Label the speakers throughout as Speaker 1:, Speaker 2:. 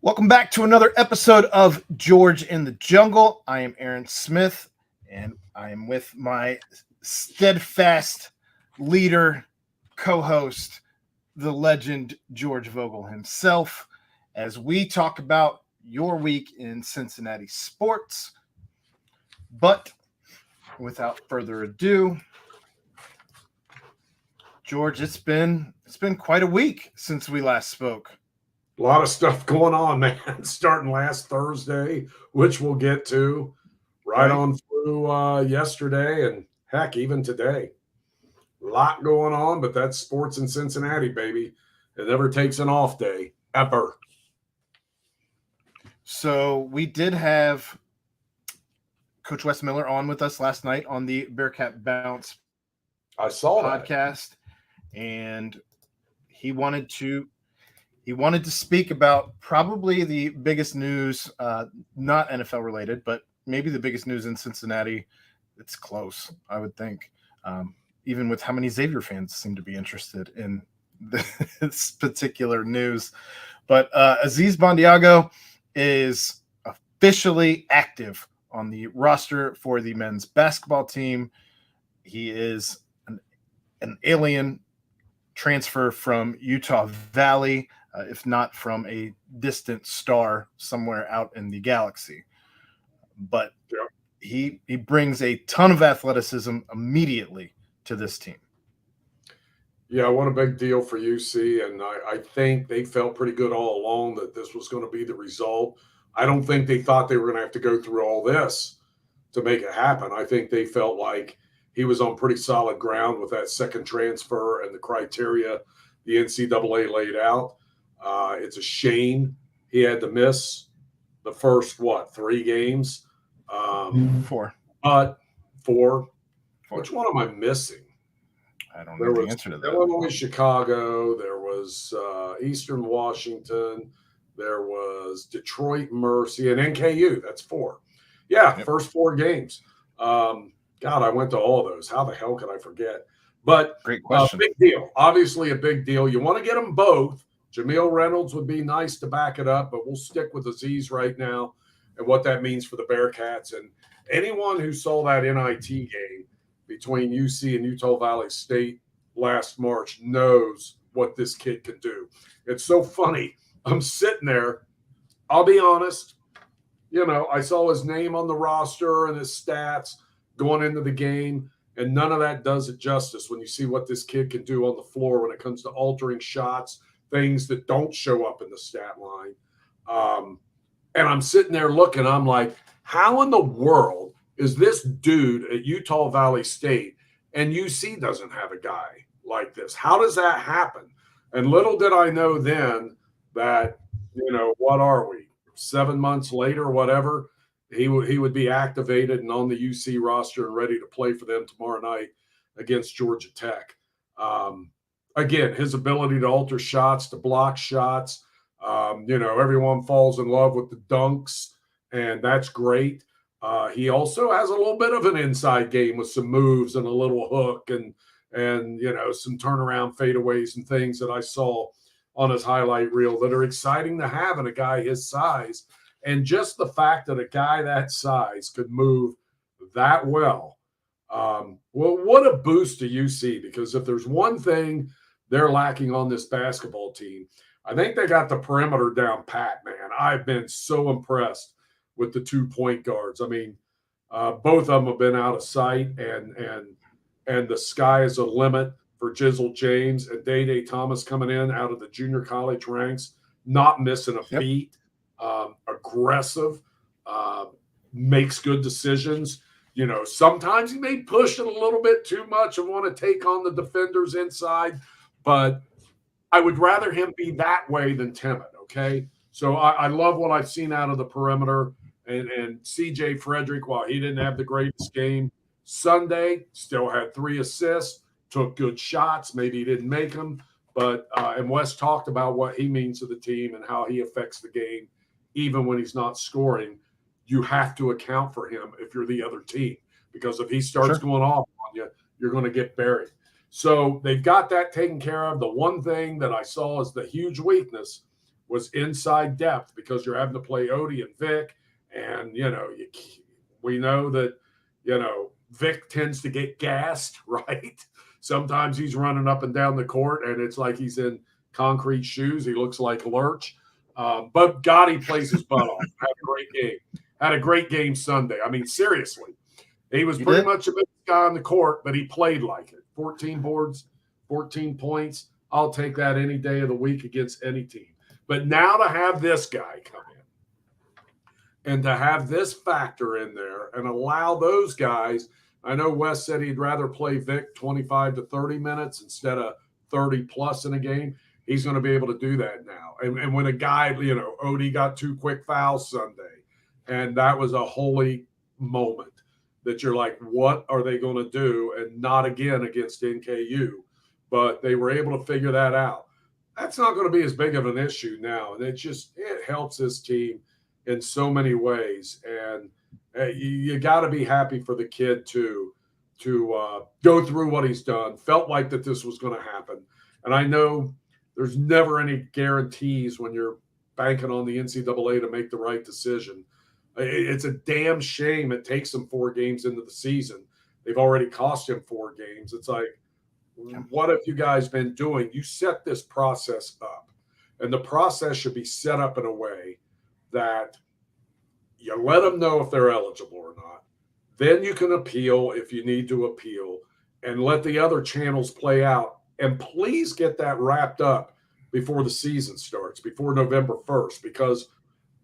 Speaker 1: Welcome back to another episode of George in the Jungle. I am Aaron Smith, and I am with my steadfast leader, co host, the legend George Vogel himself, as we talk about your week in Cincinnati sports. But without further ado, George, it's been quite a week since we last spoke.
Speaker 2: A lot of stuff going on, man. Starting last Thursday, which we'll get to, right
Speaker 1: Right.
Speaker 2: on through yesterday, and heck, even today. A lot going on, but that's sports in Cincinnati, baby. It never takes an off day, ever.
Speaker 1: So we did have Coach Wes Miller on with us last night on the Bearcat Bounce
Speaker 2: I saw that.
Speaker 1: podcast, and he wanted to he wanted to speak about probably the biggest news, not NFL related, but maybe the biggest news in Cincinnati. It's close, I would think, even with how many Xavier fans seem to be interested in this particular news. But Aziz Bandiago is officially active on the roster for the men's basketball team. He is an alien transfer from Utah Valley, if not from a distant star somewhere out in the galaxy. But
Speaker 2: Yeah.
Speaker 1: he brings a ton of athleticism immediately to this team.
Speaker 2: Yeah, what a big deal for UC. And I think they felt pretty good all along that this was going to be the result. I don't think they thought they were going to have to go through all this to make it happen. I think they felt like he was on pretty solid ground with that second transfer and the criteria the NCAA laid out. It's a shame he had to miss the first, three games?
Speaker 1: Four.
Speaker 2: But four.
Speaker 1: Four.
Speaker 2: Which one am I missing?
Speaker 1: I don't
Speaker 2: There
Speaker 1: know the
Speaker 2: was
Speaker 1: answer to that.
Speaker 2: Illinois, Chicago. There was Eastern Washington. There was Detroit Mercy and NKU. That's four. Yeah,
Speaker 1: Yep.
Speaker 2: First four games. God, I went to all of those. How the hell could I forget? But
Speaker 1: Great question.
Speaker 2: big deal. Obviously, a big deal. You want to get them both. Jameel Reynolds would be nice to back it up, but we'll stick with Aziz right now and what that means for the Bearcats. And anyone who saw that NIT game between UC and Utah Valley State last March knows what this kid can do. It's so funny. I'm sitting there. I'll be honest. I saw his name on the roster and his stats going into the game, and none of that does it justice when you see what this kid can do on the floor when it comes to altering shots, things that don't show up in the stat line. And I'm sitting there looking, I'm like, how in the world is this dude at Utah Valley State and UC doesn't have a guy like this? How does that happen? And little did I know then that, what are we, 7 months later, whatever, he would be activated and on the UC roster and ready to play for them tomorrow night against Georgia Tech. Again, his ability to alter shots, to block shots, everyone falls in love with the dunks, and that's great. He also has a little bit of an inside game with some moves and a little hook and some turnaround fadeaways and things that I saw on his highlight reel that are exciting to have in a guy his size. And just the fact that a guy that size could move that well, what a boost to UC, because if there's one thing they're lacking on this basketball team, I think they got the perimeter down pat, man. I've been so impressed with the 2 point guards. I mean, both of them have been out of sight, and the sky is a limit for Jizzle James and Day Thomas coming in out of the junior college ranks, not missing a beat, aggressive, makes good decisions. Sometimes he may push it a little bit too much and want to take on the defenders inside, but I would rather him be that way than timid, okay? So I love what I've seen out of the perimeter. And C.J. Frederick, while he didn't have the greatest game Sunday, still had 3 assists, took good shots. Maybe he didn't make them. But and Wes talked about what he means to the team and how he affects the game, even when he's not scoring. You have to account for him if you're the other team, because if he starts going off on you, you're going to get buried. So they've got that taken care of. The one thing that I saw as the huge weakness was inside depth because you're having to play Odie and Vic. And, we know that, Vic tends to get gassed, right? Sometimes he's running up and down the court and it's like he's in concrete shoes. He looks like Lurch. But Gotti plays his butt off. Had a great game. Had a great game Sunday. I mean, seriously. He was pretty much a big guy on the court, but he played like it. 14 boards, 14 points. I'll take that any day of the week against any team. But now to have this guy come in and to have this factor in there and allow those guys, I know Wes said he'd rather play Vic 25 to 30 minutes instead of 30 plus in a game. He's going to be able to do that now. And when a guy, Odie got 2 quick fouls Sunday, and that was a holy moment that you're like, what are they going to do? And not again against NKU. But they were able to figure that out. That's not going to be as big of an issue now. And it helps this team in so many ways. And you got to be happy for the kid to go through what he's done. Felt like that this was going to happen. And I know there's never any guarantees when you're banking on the NCAA to make the right decision. It's a damn shame it takes them 4 games into the season. They've already cost him 4 games. It's like, what have you guys been doing? You set this process up, and the process should be set up in a way that you let them know if they're eligible or not. Then you can appeal if you need to appeal and let the other channels play out. And please get that wrapped up before the season starts, before November 1st, because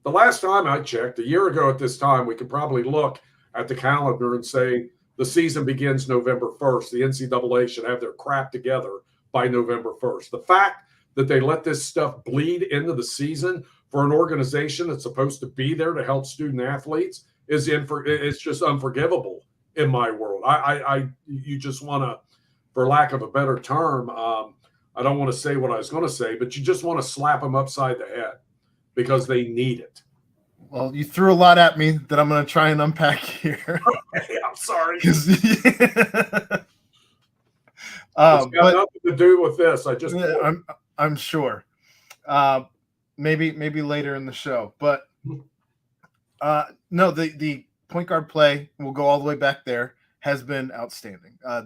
Speaker 2: the last time I checked, a year ago at this time, we could probably look at the calendar and say the season begins November 1st. The NCAA should have their crap together by November 1st. The fact that they let this stuff bleed into the season for an organization that's supposed to be there to help student athletes it's just unforgivable in my world. You just want to, for lack of a better term, I don't want to say what I was going to say, but you just want to slap them upside the head because they need it.
Speaker 1: Well, you threw a lot at me that I'm going to try and unpack here.
Speaker 2: Hey, I'm sorry.
Speaker 1: It's
Speaker 2: got nothing to do with this.
Speaker 1: I'm sure. Maybe later in the show, but no, the point guard play, we'll go all the way back there, has been outstanding. I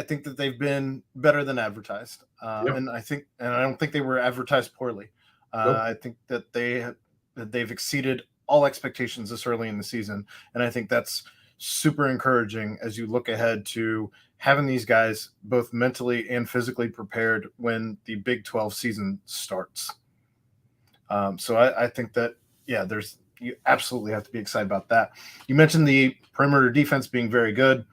Speaker 1: think that they've been better than advertised, and I don't think they were advertised poorly.
Speaker 2: Nope.
Speaker 1: I think that they've exceeded all expectations this early in the season, and I think that's super encouraging as you look ahead to having these guys both mentally and physically prepared when the Big 12 season starts. So I think that you absolutely have to be excited about that. You mentioned the perimeter defense being very good.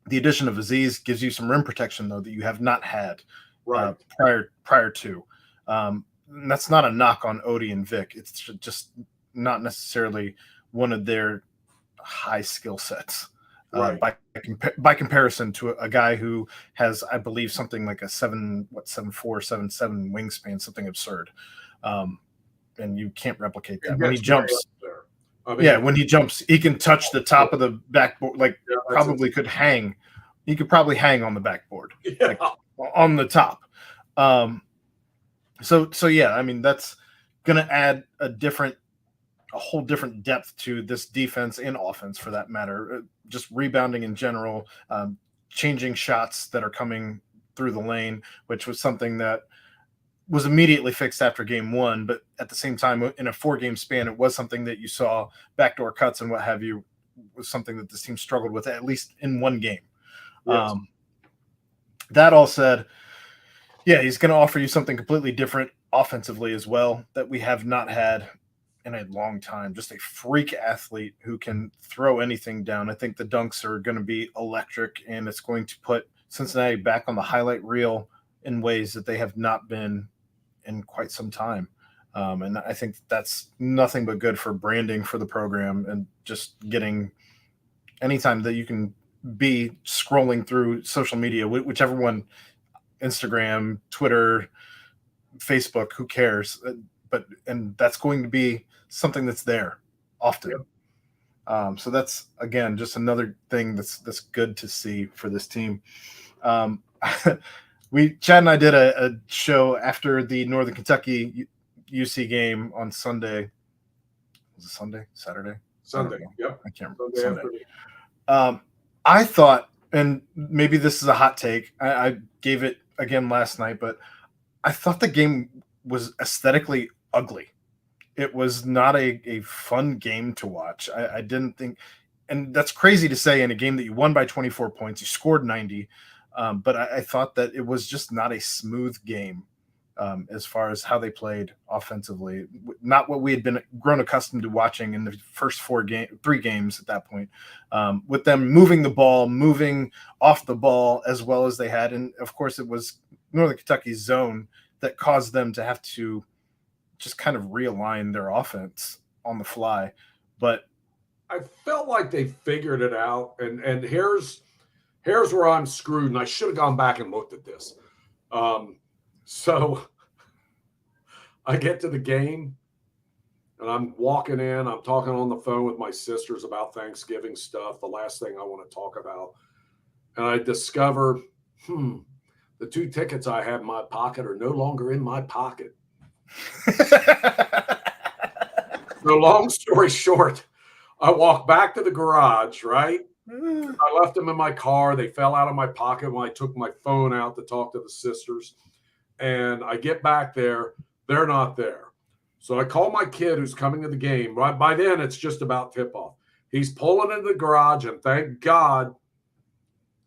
Speaker 1: The addition of Aziz gives you some rim protection, though, that you have not had prior to. And that's not a knock on Odie and Vic. It's just not necessarily one of their high skill sets by comparison to a guy who has, I believe, something like a 7'4", 7'7" wingspan, something absurd. And you can't replicate that. When he jumps, when he jumps, he can touch the top of the backboard. Probably could hang. He could probably hang on the backboard, on the top. So yeah, I mean, that's going to add a whole different depth to this defense and offense, for that matter. Just rebounding in general, changing shots that are coming through the lane, which was something that was immediately fixed after game 1, but at the same time, in a 4-game span, it was something that you saw backdoor cuts and what have you, was something that this team struggled with, at least in 1 game. Yes. That all said, yeah, he's going to offer you something completely different offensively as well that we have not had in a long time. Just a freak athlete who can throw anything down. I think the dunks are going to be electric, and it's going to put Cincinnati back on the highlight reel in ways that they have not been in quite some time. And I think that's nothing but good for branding for the program, and just getting anytime that you can be scrolling through social media, whichever one, Instagram, Twitter, Facebook, who cares? And that's going to be something that's there often. Yep. So that's, again, just another thing that's good to see for this team. Chad and I did a show after the Northern Kentucky UC game on Sunday. Was it Sunday? Saturday?
Speaker 2: Sunday. Yep.
Speaker 1: I can't remember. Sunday.
Speaker 2: Afternoon.
Speaker 1: I thought, and maybe this is a hot take, I gave it again last night, but I thought the game was aesthetically ugly. It was not a fun game to watch. I didn't think, and that's crazy to say in a game that you won by 24 points, you scored 90, but I thought that it was just not a smooth game as far as how they played offensively. Not what we had grown accustomed to watching in the first 3 games at that point, with them moving the ball, moving off the ball as well as they had. And of course it was Northern Kentucky's zone that caused them to have to just kind of realign their offense on the fly. But
Speaker 2: I felt like they figured it out. And here's where I'm screwed. And I should have gone back and looked at this. So I get to the game and I'm walking in, I'm talking on the phone with my sisters about Thanksgiving stuff, the last thing I want to talk about. And I discover, the 2 tickets I have in my pocket are no longer in my pocket. So long story short, I walk back to the garage, right? I left them in my car. They fell out of my pocket when I took my phone out to talk to the sisters. And I get back there, they're not there. So I call my kid who's coming to the game. Right by then, it's just about tip-off. He's pulling into the garage, and thank God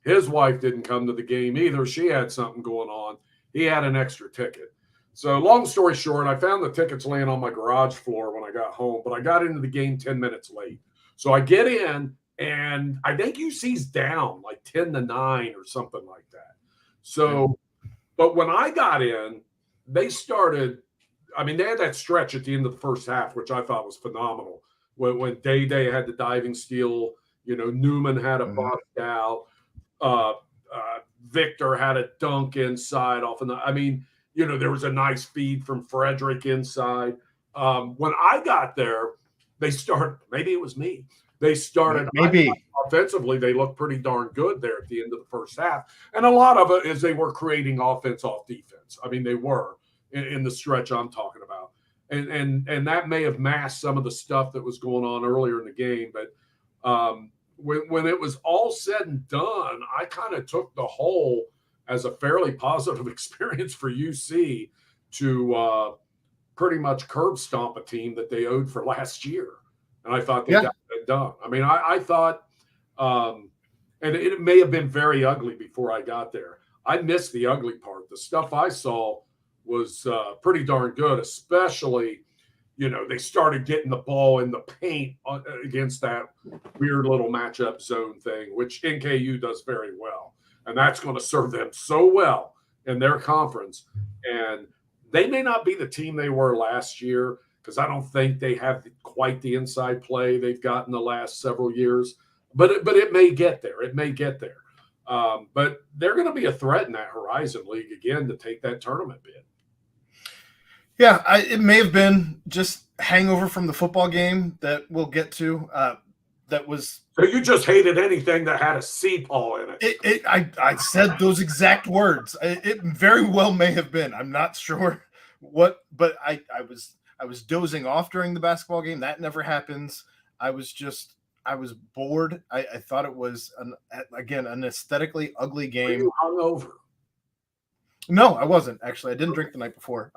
Speaker 2: his wife didn't come to the game either. She had something going on. He had an extra ticket. So long story short, I found the tickets laying on my garage floor when I got home, but I got into the game 10 minutes late. So I get in, and I think UC's down like 10-9 or something like that. So, but when I got in, they started, I mean, they had that stretch at the end of the first half, which I thought was phenomenal. When Day had the diving steal, Newman had a bust out, Victor had a dunk inside off. There was a nice feed from Frederick inside. When I got there, they started, maybe it was me. They started,
Speaker 1: maybe
Speaker 2: offensively, they looked pretty darn good there at the end of the first half. And a lot of it is they were creating offense off defense. I mean, they were in the stretch I'm talking about. And that may have masked some of the stuff that was going on earlier in the game. But when it was all said and done, I kind of took the whole as a fairly positive experience for UC to pretty much curb stomp a team that they owed for last year. And I thought they got that done. I mean, I thought, and it may have been very ugly before I got there. I missed the ugly part. The stuff I saw was pretty darn good, especially, they started getting the ball in the paint against that weird little matchup zone thing, which NKU does very well. And that's going to serve them so well in their conference. And they may not be the team they were last year, because I don't think they have quite the inside play they've got in the last several years. But it may get there. It may get there. But they're going to be a threat in that Horizon League again to take that tournament bid.
Speaker 1: Yeah, it may have been just hangover from the football game that we'll get to. That was.
Speaker 2: So you just hated anything that had a C-Paul in it.
Speaker 1: I said those exact words. It very well may have been. I'm not sure what, but I was dozing off during the basketball game. That never happens. I was bored. I thought it was an aesthetically ugly game.
Speaker 2: Were you hungover?
Speaker 1: No, I wasn't actually. I didn't drink the night before.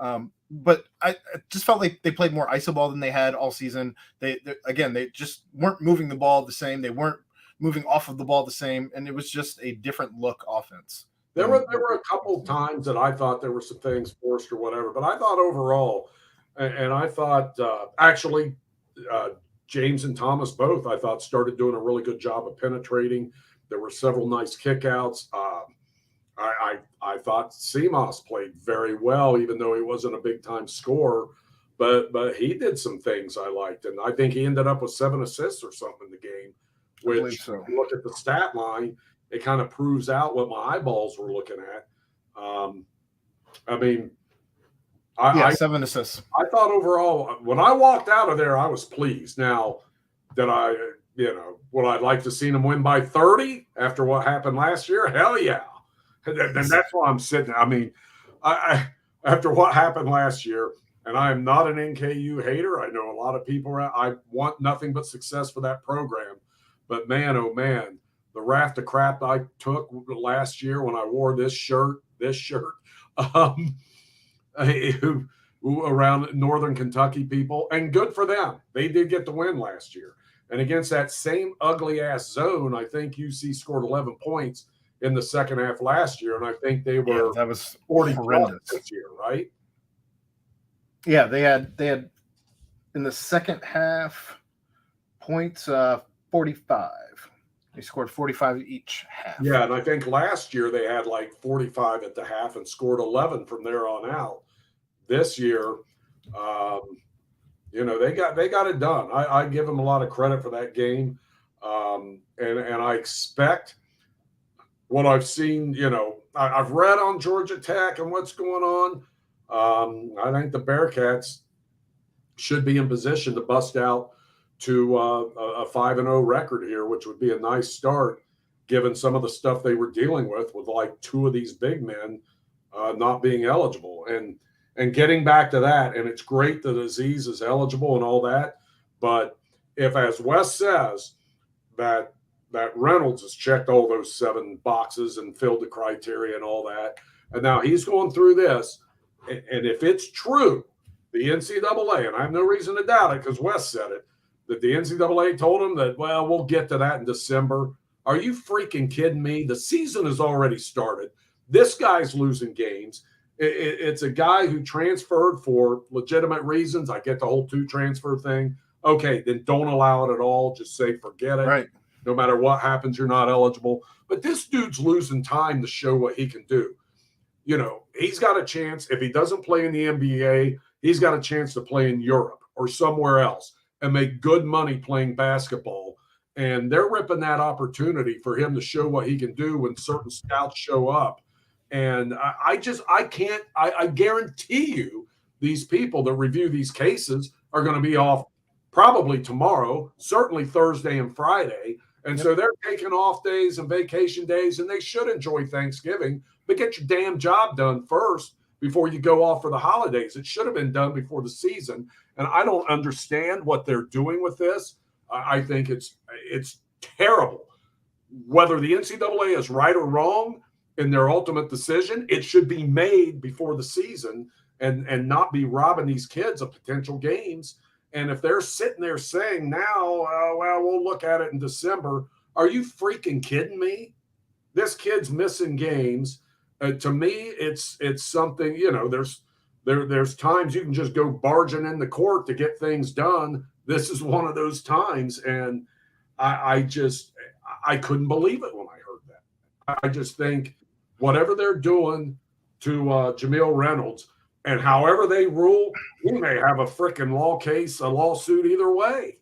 Speaker 1: But I just felt like they played more iso ball than they had all season. They just weren't moving the ball the same. They weren't moving off of the ball the same, and it was just a different look offense.
Speaker 2: There were a couple times that I thought there were some things forced or whatever, but I thought overall, and I thought James and Thomas both, I thought, started doing a really good job of penetrating. There were several nice kickouts. I thought Seamoss played very well, even though he wasn't a big-time scorer. But he did some things I liked, and I think he ended up with 7 assists or something in the game, which, if you look at the stat line, it kind of proves out what my eyeballs were looking at.
Speaker 1: 7 assists.
Speaker 2: I thought overall, when I walked out of there, I was pleased. Now, would I like to see them win by 30 after what happened last year? Hell yeah. And that's why I'm sitting. I mean, I after what happened last year, and I am not an NKU hater. I know a lot of people. I want nothing but success for that program. But man, oh man, the raft of crap I took last year when I wore this shirt, um, around Northern Kentucky people, and good for them. They did get the win last year. And against that same ugly ass zone, I think UC scored 11 points in the second half last year, and I think they were
Speaker 1: that was
Speaker 2: 40
Speaker 1: horrendous
Speaker 2: this year, right?
Speaker 1: Yeah, they had in the second half points 45. They scored 45 each half.
Speaker 2: Yeah, and I think last year they had like 45 at the half and scored 11 from there on out. This year, they got it done. I give them a lot of credit for that game, and I expect what I've seen. I've read on Georgia Tech and what's going on. I think the Bearcats should be in position to bust out to a 5-0 record here, which would be a nice start, given some of the stuff they were dealing with like two of these big men not being eligible. And getting back to that, and it's great that Aziz is eligible and all that, but if, as Wes says, that Reynolds has checked all those 7 boxes and filled the criteria and all that, and now he's going through this, and if it's true, the NCAA, and I have no reason to doubt it because Wes said it, that the NCAA told him that, well, we'll get to that in December. Are you freaking kidding me? The season has already started. This guy's losing games. It's a guy who transferred for legitimate reasons. I get the whole 2 transfer thing. Okay, then don't allow it at all. Just say forget it.
Speaker 1: Right.
Speaker 2: No matter what happens, you're not eligible. But this dude's losing time to show what he can do. He's got a chance. If he doesn't play in the NBA, he's got a chance to play in Europe or somewhere else and make good money playing basketball. And they're ripping that opportunity for him to show what he can do when certain scouts show up. And I guarantee you these people that review these cases are going to be off probably tomorrow, certainly Thursday and Friday. And so they're taking off days and vacation days, and they should enjoy Thanksgiving, but get your damn job done first before you go off for the holidays. It should have been done before the season. And I don't understand what they're doing with this. I think it's terrible. Whether the NCAA is right or wrong in their ultimate decision, it should be made before the season and not be robbing these kids of potential games. And if they're sitting there saying now, well, we'll look at it in December, are you freaking kidding me? This kid's missing games. To me, it's something, there's times you can just go barging in the court to get things done. This is one of those times. And I couldn't believe it when I heard that. I just think whatever they're doing to Jamil Reynolds and however they rule, we may have a freaking a lawsuit either way.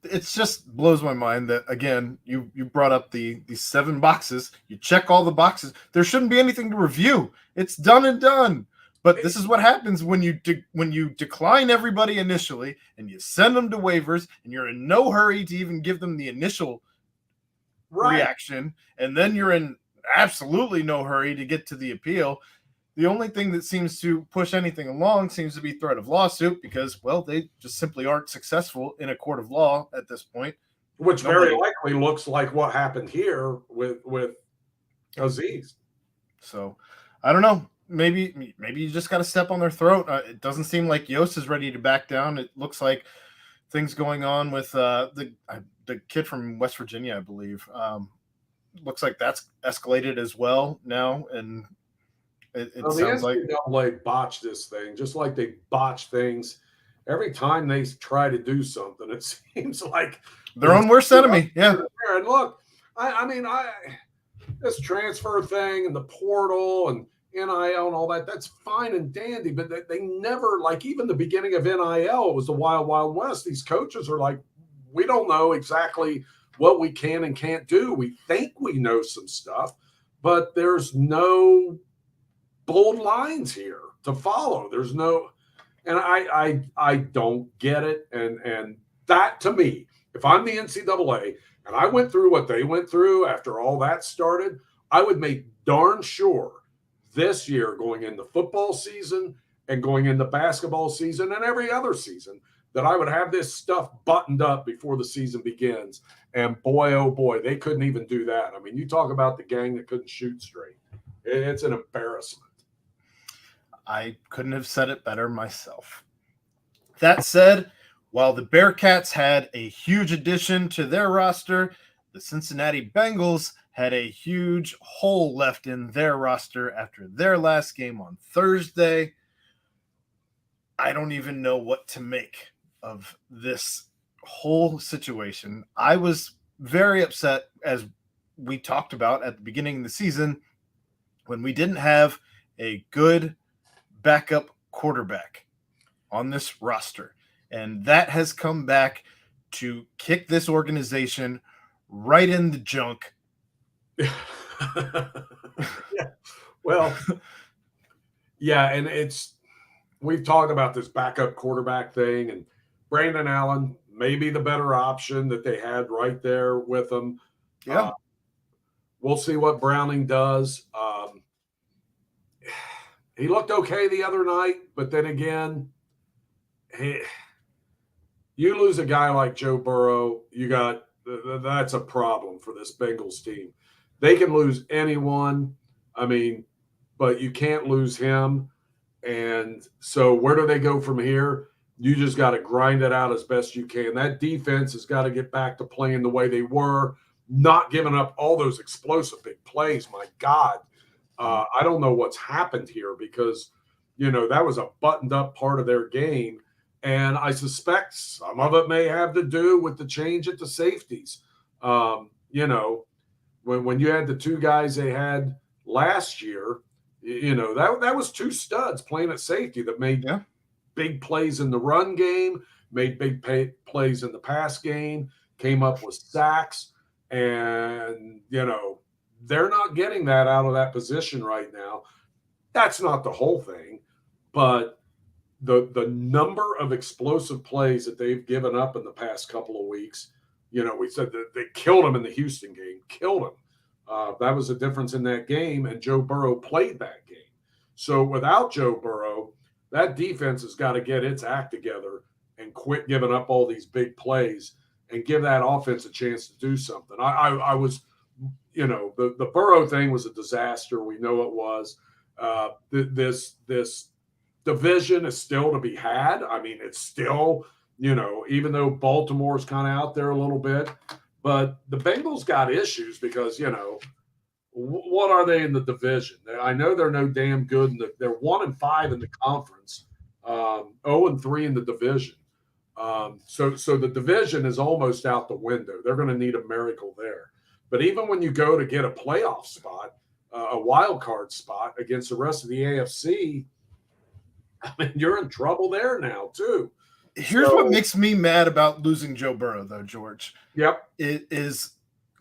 Speaker 1: It just blows my mind that, again, you brought up these 7 boxes. You check all the boxes. There shouldn't be anything to review. It's done and done. But this is what happens when you decline everybody initially and you send them to waivers and you're in no hurry to even give them the initial reaction. And then you're in absolutely no hurry to get to the appeal. The only thing that seems to push anything along seems to be threat of lawsuit because, well, they just simply aren't successful in a court of law at this point.
Speaker 2: Which very likely looks like what happened here with Aziz.
Speaker 1: So, I don't know. Maybe you just got to step on their throat. It doesn't seem like Yost is ready to back down. It looks like things going on with the kid from West Virginia, I believe. Looks like that's escalated as well now, and it sounds like
Speaker 2: the NCAA botched this thing, just like they botch things every time they try to do something. It seems like
Speaker 1: their own worst enemy. Yeah.
Speaker 2: And look, I mean, this transfer thing and the portal and NIL and all that's fine and dandy, but they never, like, even the beginning of NIL was the wild, wild west. These coaches are like, we don't know exactly what we can and can't do. We think we know some stuff, but there's no bold lines here to follow. There's no, and I don't get it. And that, to me, if I'm the NCAA and I went through what they went through after all that started, I would make darn sure this year, going into football season and going into basketball season and every other season, that I would have this stuff buttoned up before the season begins. And boy, oh boy, they couldn't even do that. I mean, you talk about the gang that couldn't shoot straight. It's an embarrassment.
Speaker 1: I couldn't have said it better myself. That said, while the Bearcats had a huge addition to their roster, the Cincinnati Bengals had a huge hole left in their roster after their last game on Thursday. I don't even know what to make of this whole situation. I was very upset, as we talked about at the beginning of the season, when we didn't have a good backup quarterback on this roster. And that has come back to kick this organization right in the junk.
Speaker 2: Yeah. Well, yeah, and we've talked about this backup quarterback thing, and Brandon Allen may be the better option that they had right there with them.
Speaker 1: Yeah.
Speaker 2: We'll see what Browning does. He looked okay the other night, but then again, you lose a guy like Joe Burrow, that's a problem for this Bengals team. They can lose anyone, but you can't lose him. And so where do they go from here? You just got to grind it out as best you can. That defense has got to get back to playing the way they were, not giving up all those explosive big plays. My God, I don't know what's happened here, because, that was a buttoned up part of their game. And I suspect some of it may have to do with the change at the safeties. When you had the two guys they had last year, that was two studs playing at safety that made big plays in the run game, made big plays in the pass game, came up with sacks. And, they're not getting that out of that position right now. That's not the whole thing, but the number of explosive plays that they've given up in the past couple of weeks, we said that they killed them in the Houston game, killed them. That was the difference in that game, and Joe Burrow played that game. So without Joe Burrow, that defense has got to get its act together and quit giving up all these big plays and give that offense a chance to do something. I was, the Burrow thing was a disaster. We know it was. This division is still to be had. It's still, even though Baltimore's kind of out there a little bit, but the Bengals got issues because, what are they in the division? I know they're no damn good. They're 1-5 in the conference, 0-3 in the division. So the division is almost out the window. They're going to need a miracle there. But even when you go to get a playoff spot, a wild card spot against the rest of the AFC, you're in trouble there now too.
Speaker 1: Here's what makes me mad about losing Joe Burrow, though, George.
Speaker 2: Yep.
Speaker 1: It is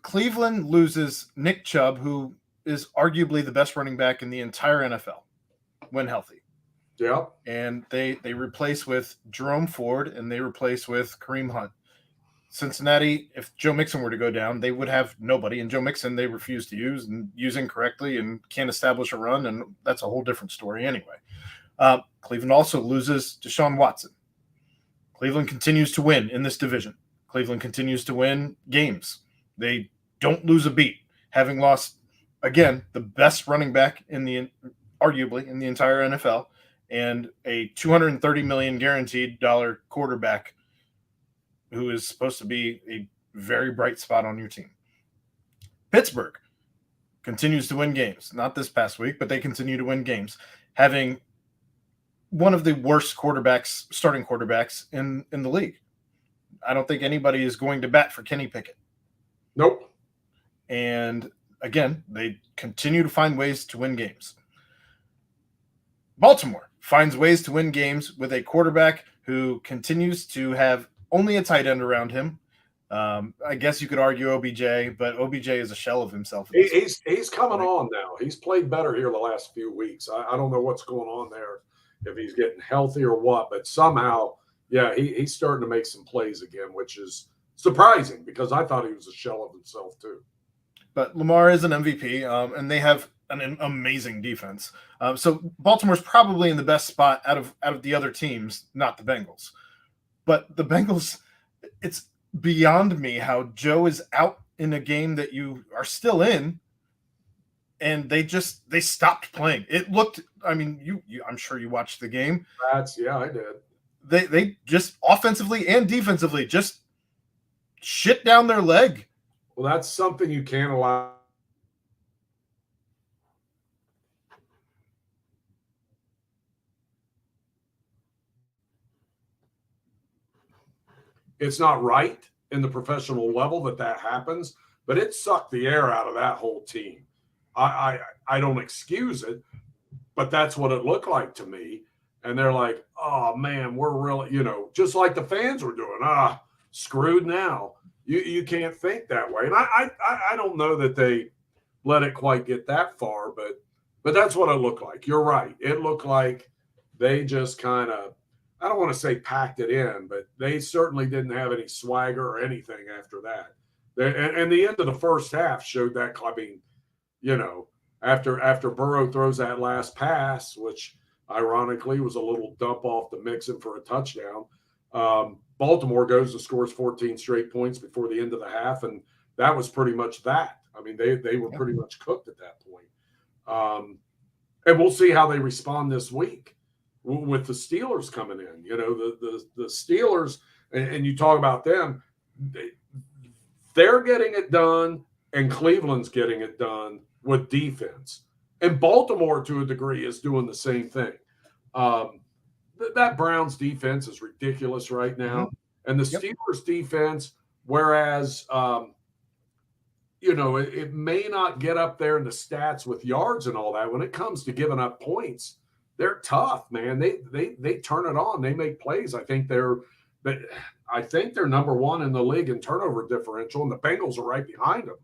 Speaker 1: Cleveland loses Nick Chubb, who is arguably the best running back in the entire NFL when healthy.
Speaker 2: Yeah.
Speaker 1: And they replace with Jerome Ford, and they replace with Kareem Hunt. Cincinnati, if Joe Mixon were to go down, they would have nobody. And Joe Mixon, they refuse to use and use incorrectly and can't establish a run. And that's a whole different story anyway. Cleveland also loses Deshaun Watson. Cleveland continues to win in this division. Cleveland continues to win games. They don't lose a beat, having lost, again, the best running back arguably in the entire NFL, and a $230 million guaranteed quarterback who is supposed to be a very bright spot on your team. Pittsburgh continues to win games. Not this past week, but they continue to win games, having one of the worst starting quarterbacks in the league. I don't think anybody is going to bat for Kenny Pickett.
Speaker 2: Nope.
Speaker 1: And again, they continue to find ways to win games. Baltimore finds ways to win games with a quarterback who continues to have only a tight end around him. I guess you could argue OBJ, but OBJ is a shell of himself.
Speaker 2: He's coming on now. He's played better here the last few weeks. I don't know what's going on there, if he's getting healthy or what, but somehow, he's starting to make some plays again, which is surprising because I thought he was a shell of himself too.
Speaker 1: but Lamar is an MVP, and they have an amazing defense. So Baltimore's probably in the best spot out of the other teams, not the Bengals. But the Bengals, it's beyond me how Joe is out in a game that you are still in, and they stopped playing. It looked, I mean, you I'm sure you watched the game.
Speaker 2: Yeah, I did.
Speaker 1: They just offensively and defensively just shit down their leg.
Speaker 2: Well, that's something you can't allow. It's not right in the professional level that happens, but it sucked the air out of that whole team. I don't excuse it, but that's what it looked like to me. And they're like, oh man, we're really, just like the fans were doing. Screwed now. You can't think that way. And I don't know that they let it quite get that far, but that's what it looked like. You're right. It looked like they just kind of, I don't want to say packed it in, but they certainly didn't have any swagger or anything after that. And the end of the first half showed that. I mean, after Burrow throws that last pass, which ironically was a little dump off to Mixon for a touchdown, Baltimore goes and scores 14 straight points before the end of the half, and that was pretty much that. I mean, they were pretty much cooked at that point. And we'll see how they respond this week with the Steelers coming in. The Steelers, and you talk about them, they're getting it done, and Cleveland's getting it done with defense. And Baltimore, to a degree, is doing the same thing. That Browns defense is ridiculous right now. Mm-hmm. And the Steelers defense, whereas, it may not get up there in the stats with yards and all that, when it comes to giving up points, they're tough, man. They turn it on. They make plays. I think they're number one in the league in turnover differential, and the Bengals are right behind them.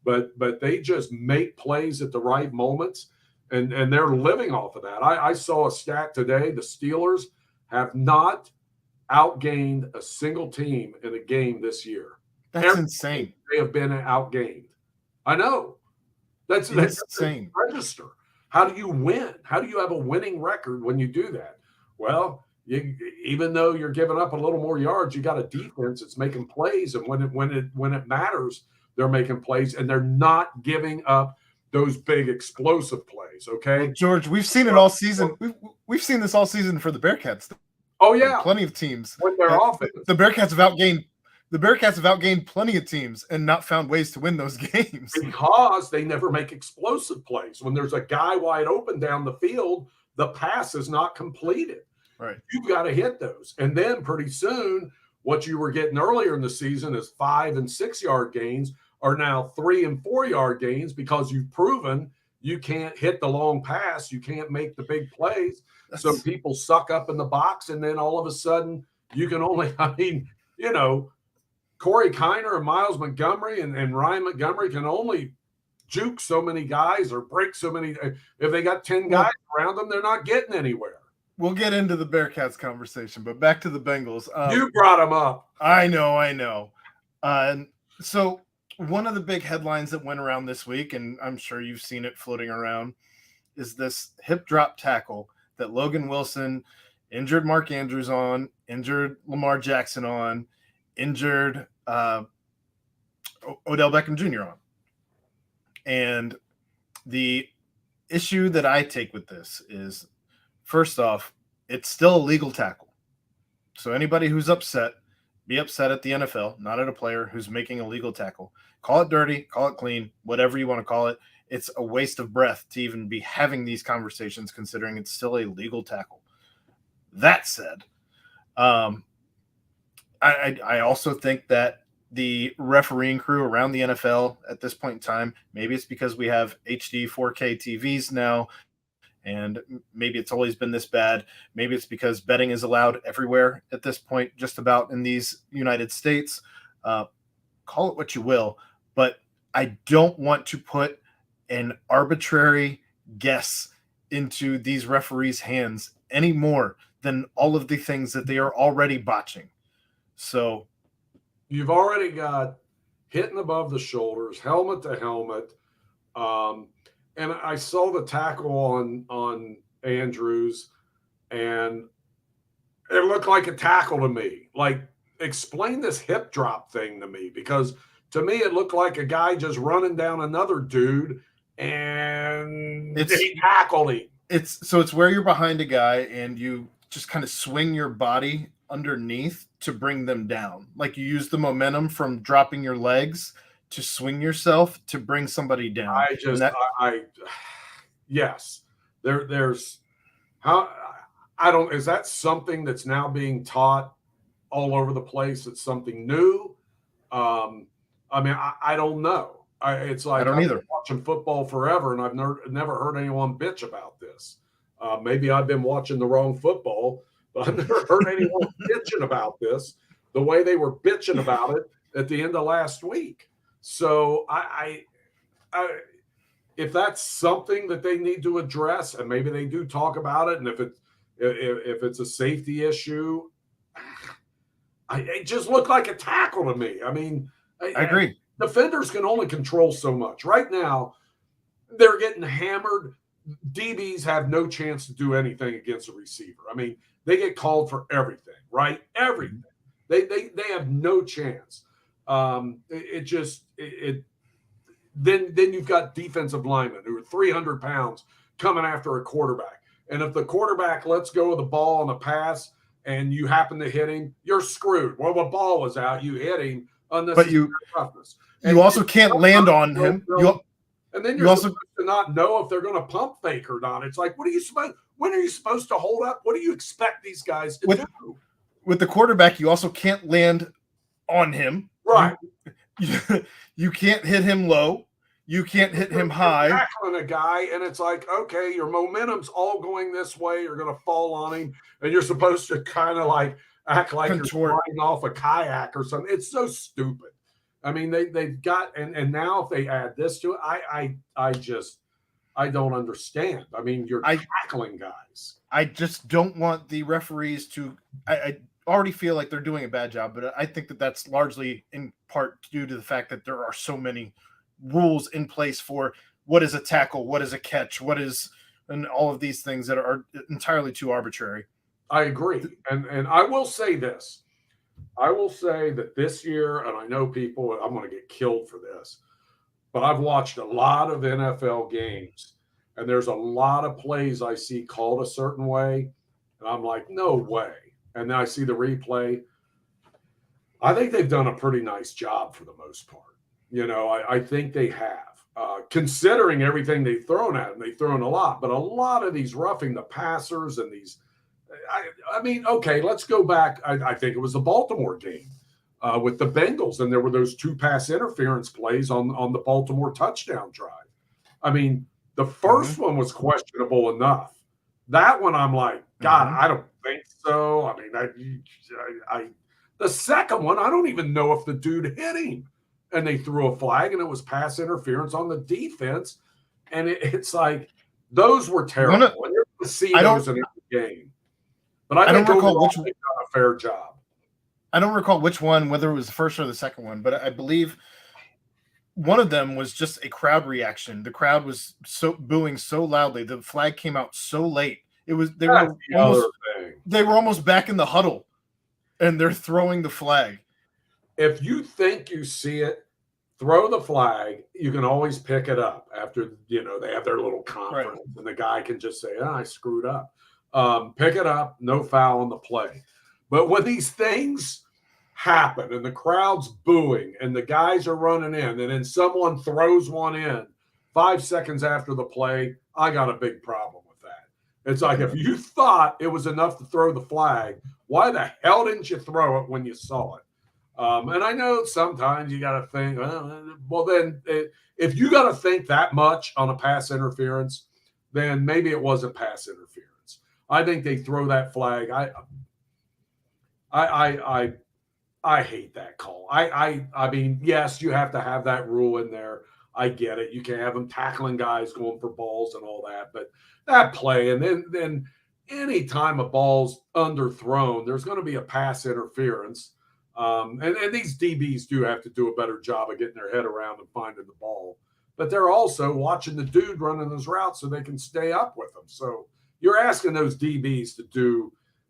Speaker 2: But they just make plays at the right moments, and they're living off of that. I saw a stat today. The Steelers have not outgained a single team in a game this year.
Speaker 1: That's insane.
Speaker 2: They have been outgained. I know. That's
Speaker 1: insane.
Speaker 2: Register. How do you win? How do you have a winning record when you do that? Well, even though you're giving up a little more yards, you got a defense that's making plays, and when it matters, they're making plays, and they're not giving up those big explosive plays. Okay,
Speaker 1: George, we've seen it all season. We've seen this all season for the Bearcats.
Speaker 2: Oh yeah,
Speaker 1: plenty of teams.
Speaker 2: With their offense,
Speaker 1: the Bearcats have outgained. The Bearcats have outgained plenty of teams and not found ways to win those games
Speaker 2: because they never make explosive plays. When there's a guy wide open down the field, the pass is not completed.
Speaker 1: Right,
Speaker 2: you've got to hit those, and then pretty soon, what you were getting earlier in the season is 5 and 6 yard gains are now 3 and 4 yard gains because you've proven you can't hit the long pass, you can't make the big plays. So people suck up in the box, and then all of a sudden you can only, Corey Kiner and Miles Montgomery and Ryan Montgomery can only juke so many guys or break so many. If they got 10 guys around them, they're not getting anywhere.
Speaker 1: We'll get into the Bearcats conversation, but back to the Bengals.
Speaker 2: You brought them up.
Speaker 1: I know. And so one of the big headlines that went around this week, and I'm sure you've seen it floating around, is this hip drop tackle that Logan Wilson injured Mark Andrews on, injured Lamar Jackson on, injured Odell Beckham Jr. on. And the issue that I take with this is, first off, it's still a legal tackle. So anybody who's upset, be upset at the NFL, not at a player who's making a legal tackle. Call it dirty, call it clean, whatever you want to call it. It's a waste of breath to even be having these conversations considering it's still a legal tackle. That said, I also think that the refereeing crew around the NFL at this point in time, maybe it's because we have HD 4K TVs now, and maybe it's always been this bad. Maybe it's because betting is allowed everywhere at this point, just about in these United States. Call it what you will, but I don't want to put an arbitrary guess into these referees' hands any more than all of the things that they are already botching. So
Speaker 2: you've already got hitting above the shoulders, helmet to helmet. And I saw the tackle on Andrews, and it looked like a tackle to me. Like, explain this hip drop thing to me, because to me it looked like a guy just running down another dude and he tackled him.
Speaker 1: It's where you're behind a guy and you just kind of swing your body underneath to bring them down. Like, you use the momentum from dropping your legs to swing yourself to bring somebody down.
Speaker 2: Yes, there's how, I don't, is that something that's now being taught all over the place? It's something new. I mean, I don't know. It's like,
Speaker 1: I don't either.
Speaker 2: I've been watching football forever, and I've never heard anyone bitch about this. Maybe I've been watching the wrong football, but I've never heard anyone bitching about this the way they were bitching about it at the end of last week. So I if that's something that they need to address, and maybe they do talk about it, and if it's a safety issue, it just looked like a tackle to me. I mean,
Speaker 1: I agree.
Speaker 2: Defenders can only control so much. Right now, they're getting hammered. DBs have no chance to do anything against a receiver. I mean, they get called for everything, right? Everything. They have no chance. Then you've got defensive linemen who are 300 pounds coming after a quarterback. And if the quarterback lets go of the ball on a pass and you happen to hit him, you're screwed. Well, the ball was out. You hit him.
Speaker 1: But you also can't land on him.
Speaker 2: And then you're also supposed to not know if they're going to pump fake or not. It's like, when are you supposed to hold up? What do you expect these guys to do?
Speaker 1: With the quarterback, you also can't land on him.
Speaker 2: Right.
Speaker 1: You can't hit him low. You can't hit him high.
Speaker 2: You're tackling a guy, and it's like, okay, your momentum's all going this way. You're going to fall on him, and you're supposed to kind of like act like you're sliding off a kayak or something. It's so stupid. I mean, they've got, and now if they add this to it, I don't understand. I mean, you're tackling guys.
Speaker 1: I just don't want the referees to. I already feel like they're doing a bad job, but I think that that's largely in part due to the fact that there are so many rules in place for what is a tackle, what is a catch, and all of these things that are entirely too arbitrary.
Speaker 2: I agree. And I will say this. I will say that this year, and I know people, I'm going to get killed for this, but I've watched a lot of NFL games, and there's a lot of plays I see called a certain way, and I'm like, no way. And then I see the replay. I think they've done a pretty nice job for the most part. You know, I think they have, considering everything they've thrown at them. They've thrown a lot, but a lot of these roughing the passers and these, I mean, okay, let's go back. I think it was the Baltimore game with the Bengals, and there were those 2 pass interference plays on the Baltimore touchdown drive. I mean, the first one was questionable enough. That one, I'm like, God, I don't think so. I mean, the second one, I don't even know if the dude hit him, and they threw a flag, and it was pass interference on the defense, and it's like, those were terrible. And you're going to see those in every game. But I don't recall which one. They've done a fair job.
Speaker 1: I don't recall which one, whether it was the first or the second one, but I believe one of them was just a crowd reaction. The crowd was booing so loudly. The flag came out so late. They were almost back in the huddle, and they're throwing the flag.
Speaker 2: If you think you see it, throw the flag. You can always pick it up after, they have their little conference, and the guy can just say, I screwed up. Pick it up, no foul on the play. But when these things happen and the crowd's booing and the guys are running in, and then someone throws one in 5 seconds after the play, I got a big problem with that. It's like, if you thought it was enough to throw the flag, why the hell didn't you throw it when you saw it? And I know sometimes you got to think, well, then if you got to think that much on a pass interference, then maybe it wasn't pass interference. I think they throw that flag. I hate that call. I mean, yes, you have to have that rule in there. I get it. You can have them tackling guys going for balls and all that, but that play, and then any time a ball's underthrown, there's going to be a pass interference. And these DBs do have to do a better job of getting their head around and finding the ball. But they're also watching the dude running his route so they can stay up with them. So you're asking those DBs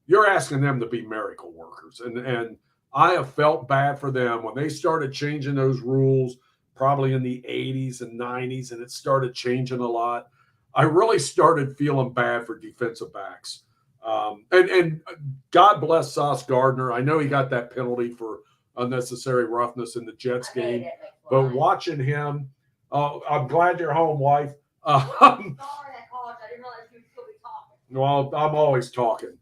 Speaker 2: you're asking them to be miracle workers. And I have felt bad for them when they started changing those rules, probably in the 80s and 90s, and it started changing a lot. I really started feeling bad for defensive backs. And God bless Sauce Gardner. I know he got that penalty for unnecessary roughness in the Jets game, but watching him, I'm glad you're home, wife. Well, I'm always talking.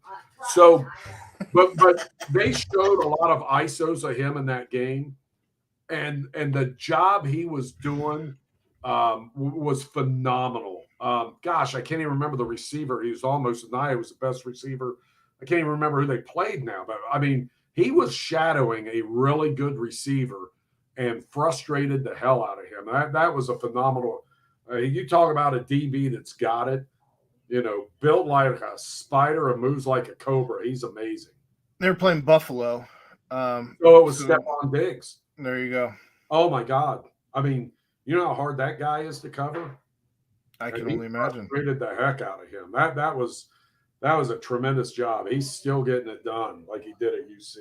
Speaker 2: So, but they showed a lot of ISOs of him in that game, and the job he was doing was phenomenal. Gosh, I can't even remember the receiver. He was almost Anaya was the best receiver. I can't even remember who they played now, but I mean, he was shadowing a really good receiver and frustrated the hell out of him. That was a phenomenal. You talk about a DB that's got it, built like a spider and moves like a cobra. He's amazing.
Speaker 1: They were playing Buffalo.
Speaker 2: So it was Stephon Diggs.
Speaker 1: There you go.
Speaker 2: Oh my God! I mean, you know how hard that guy is to cover.
Speaker 1: I can only imagine.
Speaker 2: Frustrated the heck out of him. That was a tremendous job. He's still getting it done like he did at UC.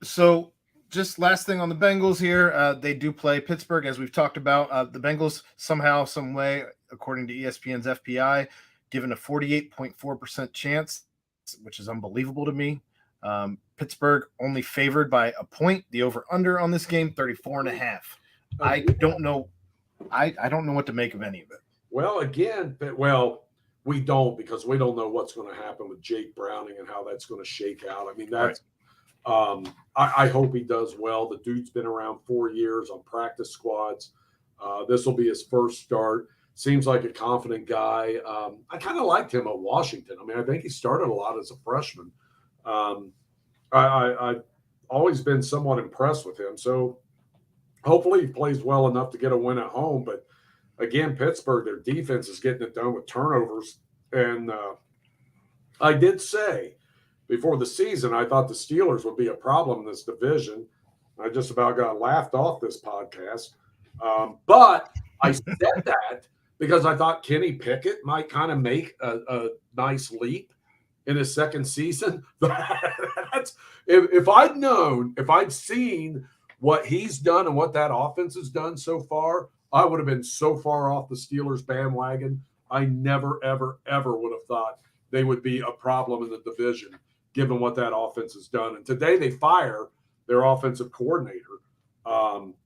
Speaker 1: So just last thing on the Bengals here, they do play Pittsburgh, as we've talked about. The Bengals somehow, some way, according to ESPN's FPI, given a 48.4% chance, which is unbelievable to me. Pittsburgh only favored by a point. The over-under on this game, 34.5. I don't know. I don't know what to make of any of it.
Speaker 2: Well, we don't, because we don't know what's going to happen with Jake Browning and how that's going to shake out. I mean, that's right. I hope he does well. The dude's been around 4 years on practice squads. This will be his first start. Seems like a confident guy. I kind of liked him at Washington. I mean, I think he started a lot as a freshman. I've always been somewhat impressed with him. So hopefully he plays well enough to get a win at home. But again, Pittsburgh, their defense is getting it done with turnovers. And I did say before the season, I thought the Steelers would be a problem in this division. I just about got laughed off this podcast. But I said that because I thought Kenny Pickett might kind of make a nice leap in his second season. If I'd seen what he's done and what that offense has done so far, I would have been so far off the Steelers bandwagon. I never, ever, ever would have thought they would be a problem in the division, given what that offense has done. And today they fire their offensive coordinator,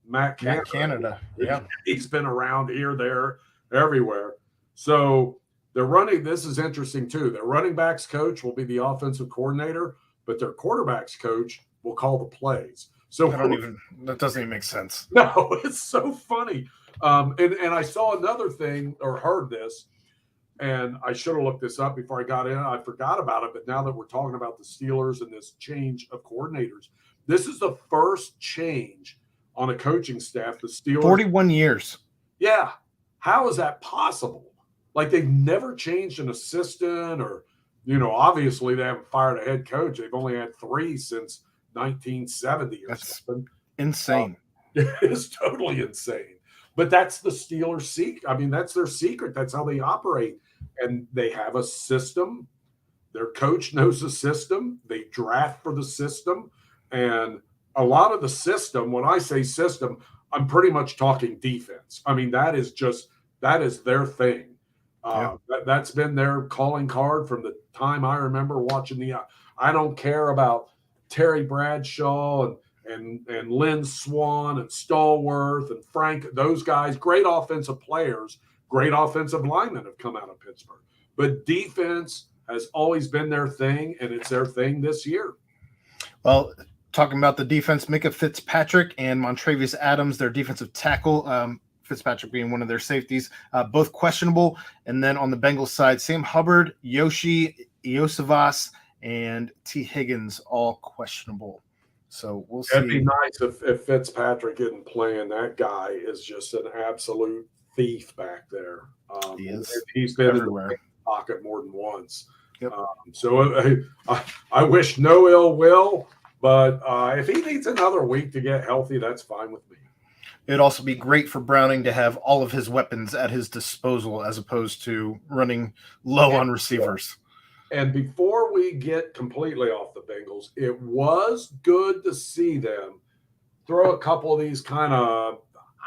Speaker 2: Matt Canada.
Speaker 1: Yeah.
Speaker 2: He's been around here, there, everywhere. So they're running. This is interesting too. Their running backs coach will be the offensive coordinator, but their quarterbacks coach will call the plays. So
Speaker 1: that doesn't even make sense.
Speaker 2: No, it's so funny. And I saw another thing or heard this, and I should have looked this up before I got in. I forgot about it, but now that we're talking about the Steelers and this change of coordinators, this is the first change on a coaching staff. The Steelers
Speaker 1: 41 years.
Speaker 2: Yeah. How is that possible? Like, they've never changed an assistant, or, obviously they haven't fired a head coach. They've only had 3 since 1970 or something.
Speaker 1: Insane.
Speaker 2: It's totally insane. But that's the Steelers' secret. I mean, that's their secret. That's how they operate. And they have a system. Their coach knows the system. They draft for the system. And a lot of the system, when I say system, I'm pretty much talking defense. I mean, that is their thing. That's been their calling card from the time I remember watching I don't care about Terry Bradshaw and Lynn Swan and Stallworth and Frank, those guys, great offensive players, great offensive linemen have come out of Pittsburgh. But defense has always been their thing, and it's their thing this year.
Speaker 1: Well, talking about the defense, Micah Fitzpatrick and Montravius Adams, their defensive tackle, Fitzpatrick being one of their safeties, both questionable. And then on the Bengals side, Sam Hubbard, Yoshi Iosivas, and T. Higgins, all questionable. So we'll see.
Speaker 2: It'd be nice if Fitzpatrick isn't playing. That guy is just an absolute thief back there.
Speaker 1: He is.
Speaker 2: He's been
Speaker 1: everywhere.
Speaker 2: In the pocket more than once.
Speaker 1: Yep.
Speaker 2: So I wish no ill will But if he needs another week to get healthy, that's fine with me.
Speaker 1: It'd also be great for Browning to have all of his weapons at his disposal as opposed to running low on receivers.
Speaker 2: And before we get completely off the Bengals, it was good to see them throw a couple of these kind of,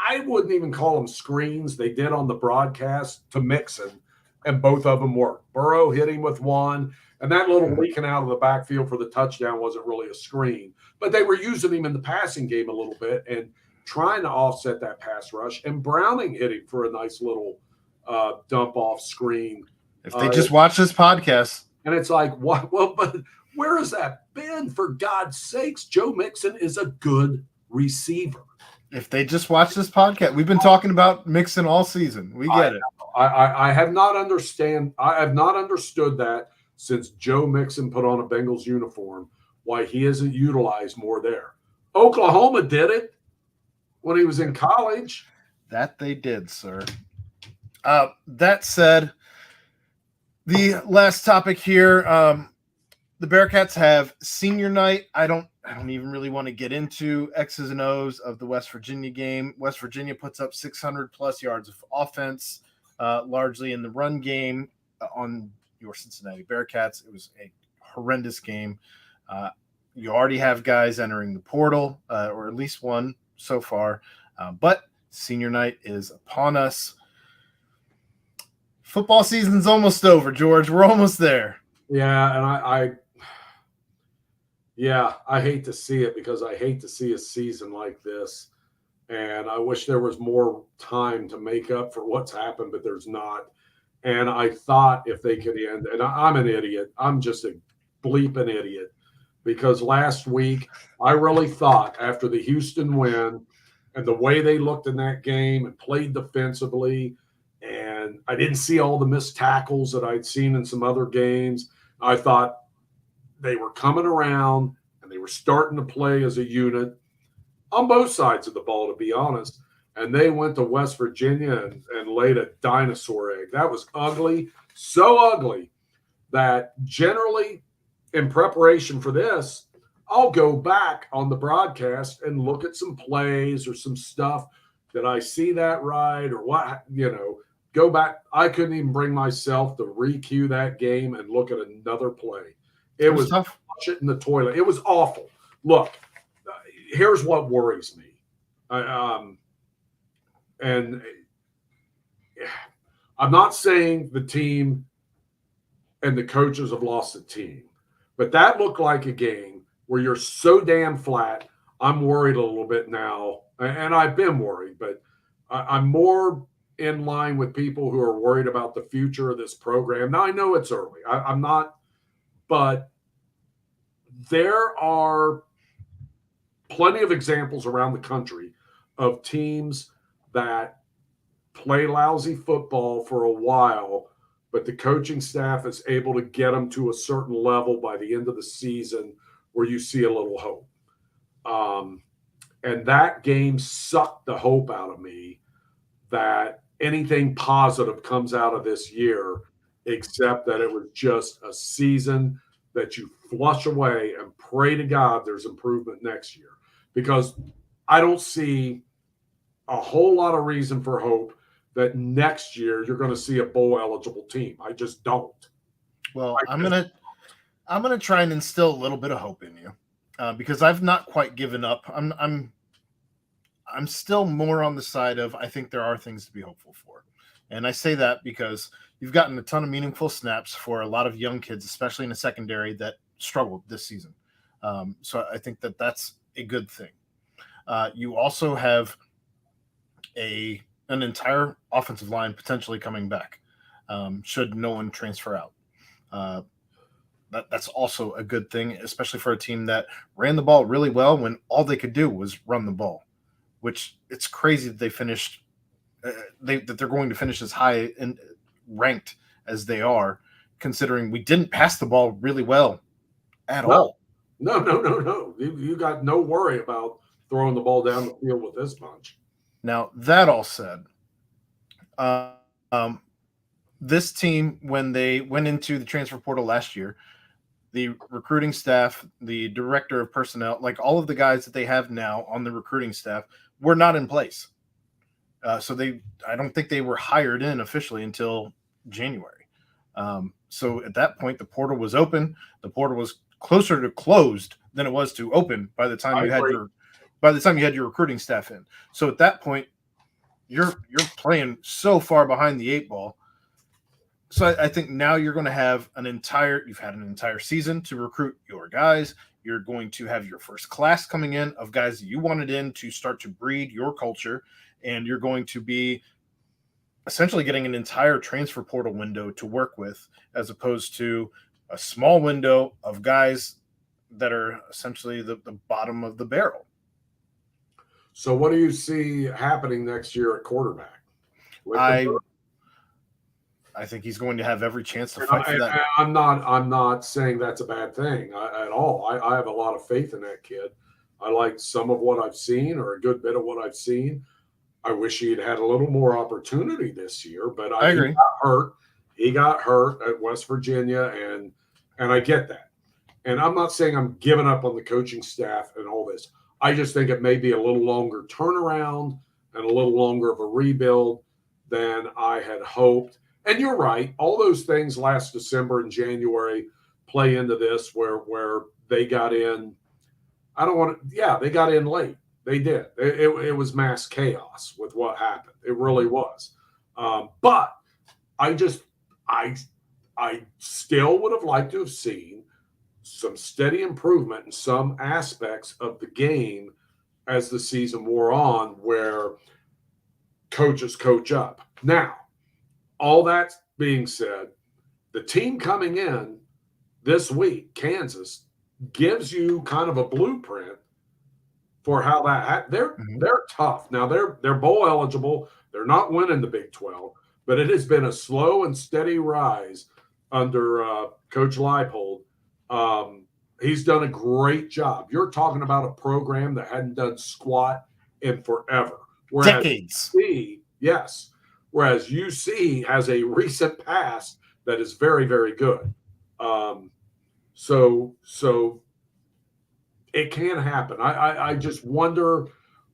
Speaker 2: I wouldn't even call them screens. They did on the broadcast to Mixon, and both of them worked. Burrow hit him with one, and that little leaking out of the backfield for the touchdown wasn't really a screen. But they were using him in the passing game a little bit and trying to offset that pass rush. And Browning hit him for a nice little dump off screen.
Speaker 1: If they just watch this podcast.
Speaker 2: And it's like, what? Well, but where has that been? For God's sakes, Joe Mixon is a good receiver.
Speaker 1: If they just watch this podcast, we've been talking about Mixon all season. We get it.
Speaker 2: I have not understood that since Joe Mixon put on a Bengals uniform, why he isn't utilized more there. Oklahoma did it when he was in college.
Speaker 1: That they did, sir. That said, the last topic here, the Bearcats have senior night. I don't even really want to get into X's and O's of the West Virginia game. West Virginia puts up 600 plus yards of offense, largely in the run game on your Cincinnati Bearcats. It was a horrendous game. You already have guys entering the portal, or at least one so far, but senior night is upon us. Football season's almost over, George. We're almost there.
Speaker 2: Yeah, and I hate to see it because I hate to see a season like this. And I wish there was more time to make up for what's happened, but there's not. And I thought if they could end, and I'm an idiot. I'm just a bleeping idiot because last week I really thought after the Houston win and the way they looked in that game and played defensively, and I didn't see all the missed tackles that I'd seen in some other games. I thought they were coming around and they were starting to play as a unit on both sides of the ball, to be honest. And they went to West Virginia and laid a dinosaur egg. That was ugly, so ugly that generally in preparation for this, I'll go back on the broadcast and look at some plays or some stuff. Did I see that right or what, go back. I couldn't even bring myself to re-cue that game and look at another play. It was tough. Flush it in the toilet. It was awful. Look, here's what worries me. And I'm not saying the team and the coaches have lost the team, but that looked like a game where you're so damn flat. I'm worried a little bit now, and I've been worried, but I'm more in line with people who are worried about the future of this program. Now, I know it's early. I'm not, but there are plenty of examples around the country of teams that play lousy football for a while, but the coaching staff is able to get them to a certain level by the end of the season where you see a little hope. And that game sucked the hope out of me that anything positive comes out of this year, except that it was just a season that you flush away and pray to God there's improvement next year. Because I don't see a whole lot of reason for hope that next year you're going to see a bowl eligible team. I just don't.
Speaker 1: Well, I'm gonna try and instill a little bit of hope in you because I've not quite given up. I'm still more on the side of I think there are things to be hopeful for, and I say that because you've gotten a ton of meaningful snaps for a lot of young kids, especially in the secondary that struggled this season. So I think that that's a good thing. You also have an entire offensive line potentially coming back should no one transfer out. That's also a good thing, especially for a team that ran the ball really well when all they could do was run the ball, which it's crazy that they finished that they're going to finish as high and ranked as they are, considering we didn't pass the ball really well at all.
Speaker 2: No. You got no worry about throwing the ball down the field with this bunch.
Speaker 1: Now, that all said, this team, when they went into the transfer portal last year, the recruiting staff, the director of personnel, like all of the guys that they have now on the recruiting staff were not in place. So I don't think they were hired in officially until January. So at that point, the portal was open. The portal was closer to closed than it was to open by the time you had your recruiting staff in. So at that point, you're playing so far behind the eight ball. So I think now you're going to have you've had an entire season to recruit your guys. You're going to have your first class coming in of guys that you wanted in to start to breed your culture. And you're going to be essentially getting an entire transfer portal window to work with, as opposed to a small window of guys that are essentially the bottom of the barrel.
Speaker 2: So what do you see happening next year at quarterback?
Speaker 1: I think he's going to have every chance to fight for that.
Speaker 2: I'm not saying that's a bad thing at all. I have a lot of faith in that kid. I like some of what I've seen, or a good bit of what I've seen. I wish he had a little more opportunity this year, but
Speaker 1: I agree.
Speaker 2: He got hurt at West Virginia, and I get that. And I'm not saying I'm giving up on the coaching staff and all this. I just think it may be a little longer turnaround and a little longer of a rebuild than I had hoped. And you're right. All those things last December and January play into this where they got in. They got in late. They did. It was mass chaos with what happened. It really was. But I still would have liked to have seen some steady improvement in some aspects of the game as the season wore on, where coaches coach up. Now, all that being said, the team coming in this week, Kansas, gives you kind of a blueprint for how they're tough. Now they're bowl eligible. They're not winning the Big 12, but it has been a slow and steady rise under Coach Leipold. He's done a great job. You're talking about a program that hadn't done squat in forever.
Speaker 1: Decades.
Speaker 2: Whereas UC has a recent past that is very, very good. So it can happen. I just wonder,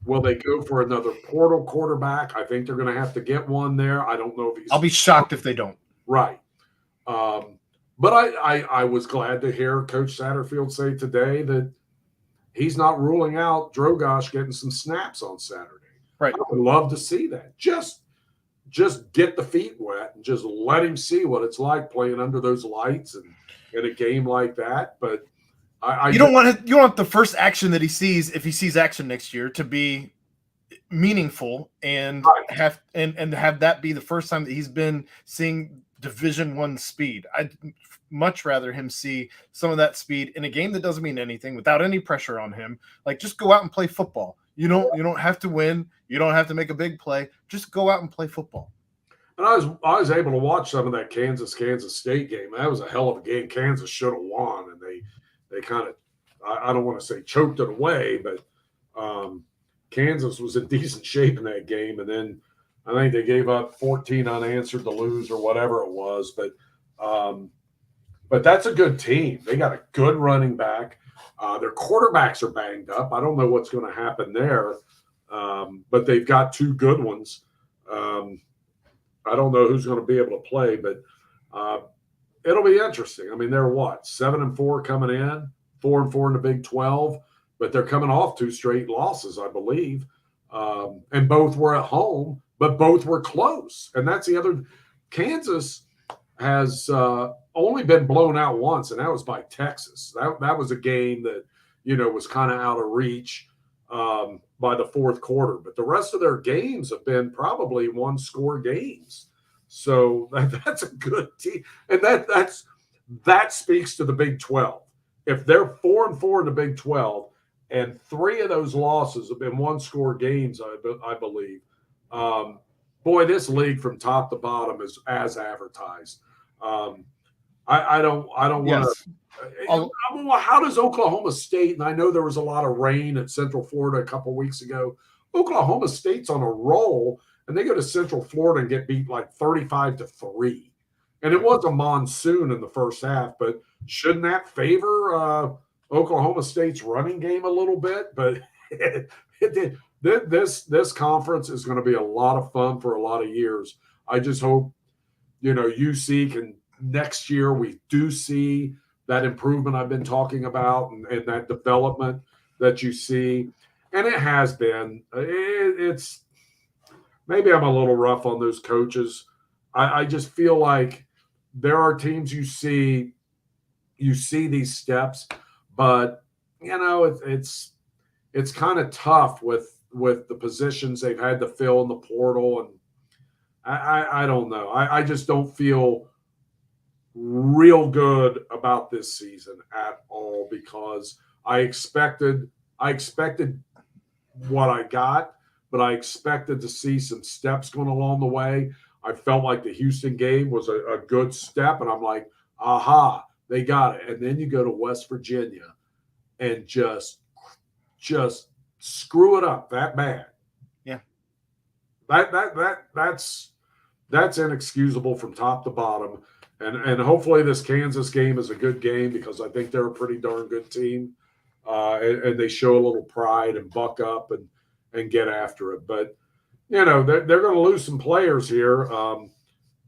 Speaker 2: will they go for another portal quarterback? I think they're going to have to get one there. I don't know if
Speaker 1: I'll be shocked if they don't.
Speaker 2: Right. But I was glad to hear Coach Satterfield say today that he's not ruling out Drogosh getting some snaps on Saturday.
Speaker 1: Right.
Speaker 2: I would love to see that. Just get the feet wet and just let him see what it's like playing under those lights and in a game like that. But you don't
Speaker 1: want the first action that he sees, if he sees action next year, to be meaningful and have that be the first time that he's been seeing Division I speed. I'd much rather him see some of that speed in a game that doesn't mean anything, without any pressure on him. Like, just go out and play football. You don't have to win. You don't have to make a big play. Just go out and play football.
Speaker 2: And I was able to watch some of that Kansas State game. That was a hell of a game. Kansas should have won, and they kind of, I don't want to say choked it away, but Kansas was in decent shape in that game. And then I think they gave up 14 unanswered to lose or whatever it was. But that's a good team. They got a good running back. Their quarterbacks are banged up. I don't know what's going to happen there, but they've got two good ones. I don't know who's going to be able to play, but it'll be interesting. I mean, they're 7-4 coming in, 4-4 in the Big 12, but they're coming off two straight losses, I believe, and both were at home, but both were close. And that's the other. Kansas has only been blown out once, and that was by Texas. That was a game that was kind of out of reach by the fourth quarter. But the rest of their games have been probably one-score games. So that's a good team. And that speaks to the Big 12. If they're 4-4 in the Big 12, and 3 of those losses have been one-score games, I believe, boy, this league from top to bottom is as advertised. I don't want to. How does Oklahoma State? And I know there was a lot of rain at Central Florida a couple weeks ago. Oklahoma State's on a roll, and they go to Central Florida and get beat like 35-3. And it was a monsoon in the first half, but shouldn't that favor Oklahoma State's running game a little bit? But it did. This conference is going to be a lot of fun for a lot of years. I just hope, UC can next year we do see that improvement I've been talking about and that development that you see. And it has been. It's maybe I'm a little rough on those coaches. I just feel like there are teams you see these steps, but it's kind of tough with the positions they've had to fill in the portal, and I don't know. I just don't feel real good about this season at all because I expected what I got, but I expected to see some steps going along the way. I felt like the Houston game was a good step, and I'm like, aha, they got it. And then you go to West Virginia and just screw it up that bad.
Speaker 1: Yeah.
Speaker 2: That's inexcusable from top to bottom. And hopefully this Kansas game is a good game because I think they're a pretty darn good team. And they show a little pride and buck up and get after it. But, they're going to lose some players here.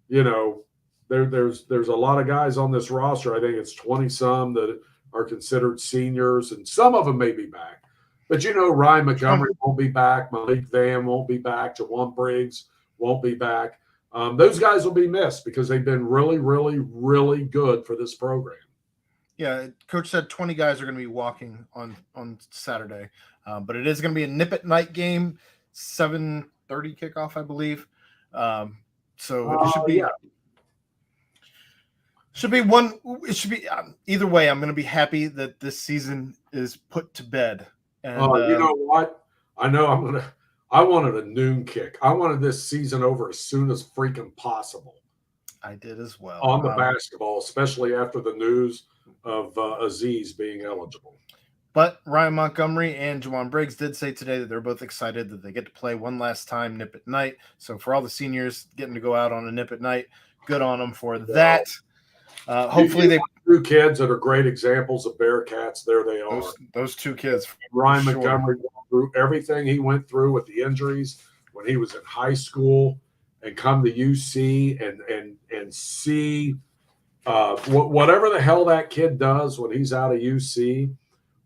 Speaker 2: There's a lot of guys on this roster. I think it's 20-some that are considered seniors, and some of them may be back. But, Ryan Montgomery won't be back. Malik Van won't be back. Jawan Briggs won't be back. Those guys will be missed because they've been really, really, really good for this program.
Speaker 1: Yeah, Coach said 20 guys are going to be walking on Saturday, but it is going to be a nip at night game, 7:30 kickoff, I believe. So it should be.
Speaker 2: Yeah.
Speaker 1: Should be one. It should be either way. I'm going to be happy that this season is put to bed. And,
Speaker 2: you know what? I know I wanted a noon kick. I wanted this season over as soon as freaking possible.
Speaker 1: I did as well.
Speaker 2: On the basketball, especially after the news of Aziz being eligible.
Speaker 1: But Ryan Montgomery and Jawan Briggs did say today that they're both excited that they get to play one last time nip at night. So for all the seniors getting to go out on a nip at night, good on them for that. Hopefully they
Speaker 2: two kids that are great examples of Bearcats. There they are.
Speaker 1: Those two kids.
Speaker 2: Ryan Montgomery went through everything he went through with the injuries when he was in high school, and come to UC and see whatever the hell that kid does when he's out of UC.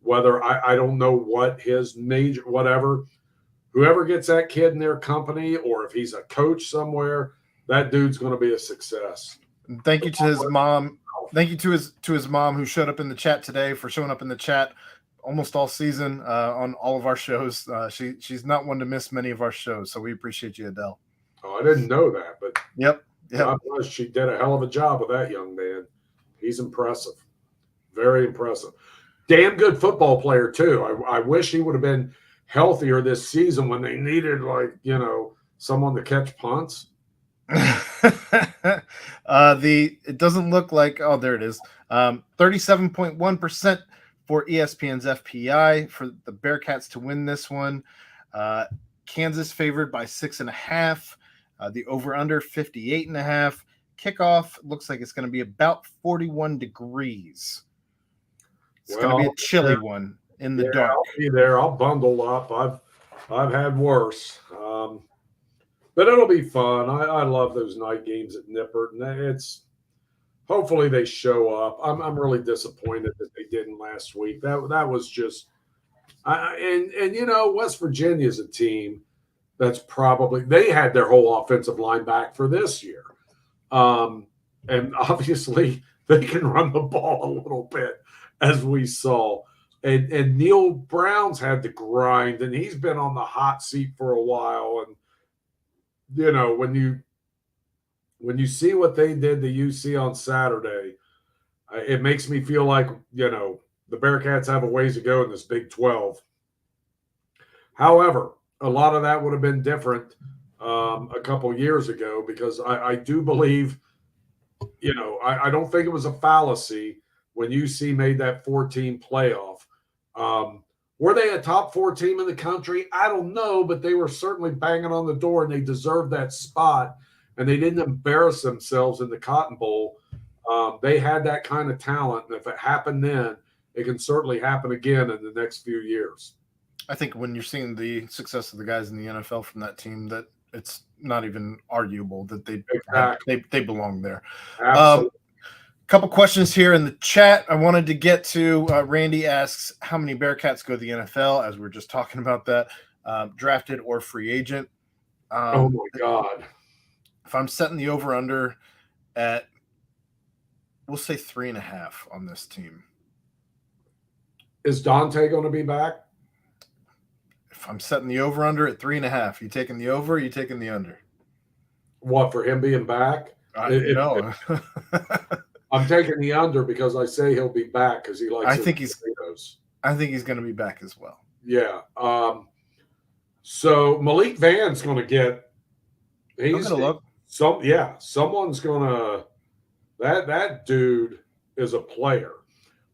Speaker 2: Whether I don't know what his major, whatever, whoever gets that kid in their company, or if he's a coach somewhere, that dude's going to be a success.
Speaker 1: And thank you to his mom. Thank you to his mom who showed up in the chat today for showing up in the chat almost all season on all of our shows. She's not one to miss many of our shows, so we appreciate you, Adele.
Speaker 2: Oh, I didn't know that, but
Speaker 1: yep.
Speaker 2: She did a hell of a job with that young man. He's impressive, very impressive. Damn good football player too. I wish he would have been healthier this season when they needed someone to catch punts.
Speaker 1: It doesn't look like there it is. 37.1% for ESPN's FPI for the Bearcats to win this one. Kansas favored by 6.5. The over/under 58.5. Kickoff looks like it's going to be about 41 degrees. It's going to be a chilly one in the dark.
Speaker 2: I'll be there. I'll bundle up. I've had worse. But it'll be fun. I love those night games at Nippert, and hopefully they show up. I'm really disappointed that they didn't last week. That was just West Virginia is a team that's they had their whole offensive line back for this year, and obviously they can run the ball a little bit, as we saw. And Neil Brown's had to grind, and he's been on the hot seat for a while. And when you see what they did to UC on Saturday, it makes me feel like the Bearcats have a ways to go in this Big 12. However, a lot of that would have been different a couple years ago, because I do believe, I don't think it was a fallacy when UC made that 4-team playoff. Were they a top 4 team in the country? I don't know, but they were certainly banging on the door, and they deserved that spot. and they didn't embarrass themselves in the Cotton Bowl. They had that kind of talent, and if it happened then, it can certainly happen again in the next few years.
Speaker 1: I think when you're seeing the success of the guys in the NFL from that team, that it's not even arguable that they belong there.
Speaker 2: Absolutely.
Speaker 1: Couple questions here in the chat I wanted to get to. Randy asks, how many Bearcats go to the NFL? As we are just talking about that, drafted or free agent.
Speaker 2: Oh my God.
Speaker 1: If I'm setting the over-under at, we'll say 3.5 on this team.
Speaker 2: Is Dante going to be back?
Speaker 1: If I'm setting the over-under at 3.5, you taking the over, or you taking the under?
Speaker 2: What, for him being back?
Speaker 1: No.
Speaker 2: I'm taking the under because I say he'll be back because he likes.
Speaker 1: I think he's going to be back as well.
Speaker 2: Yeah. So Malik Van's going to get. He's going to look. Someone's going to. That dude is a player.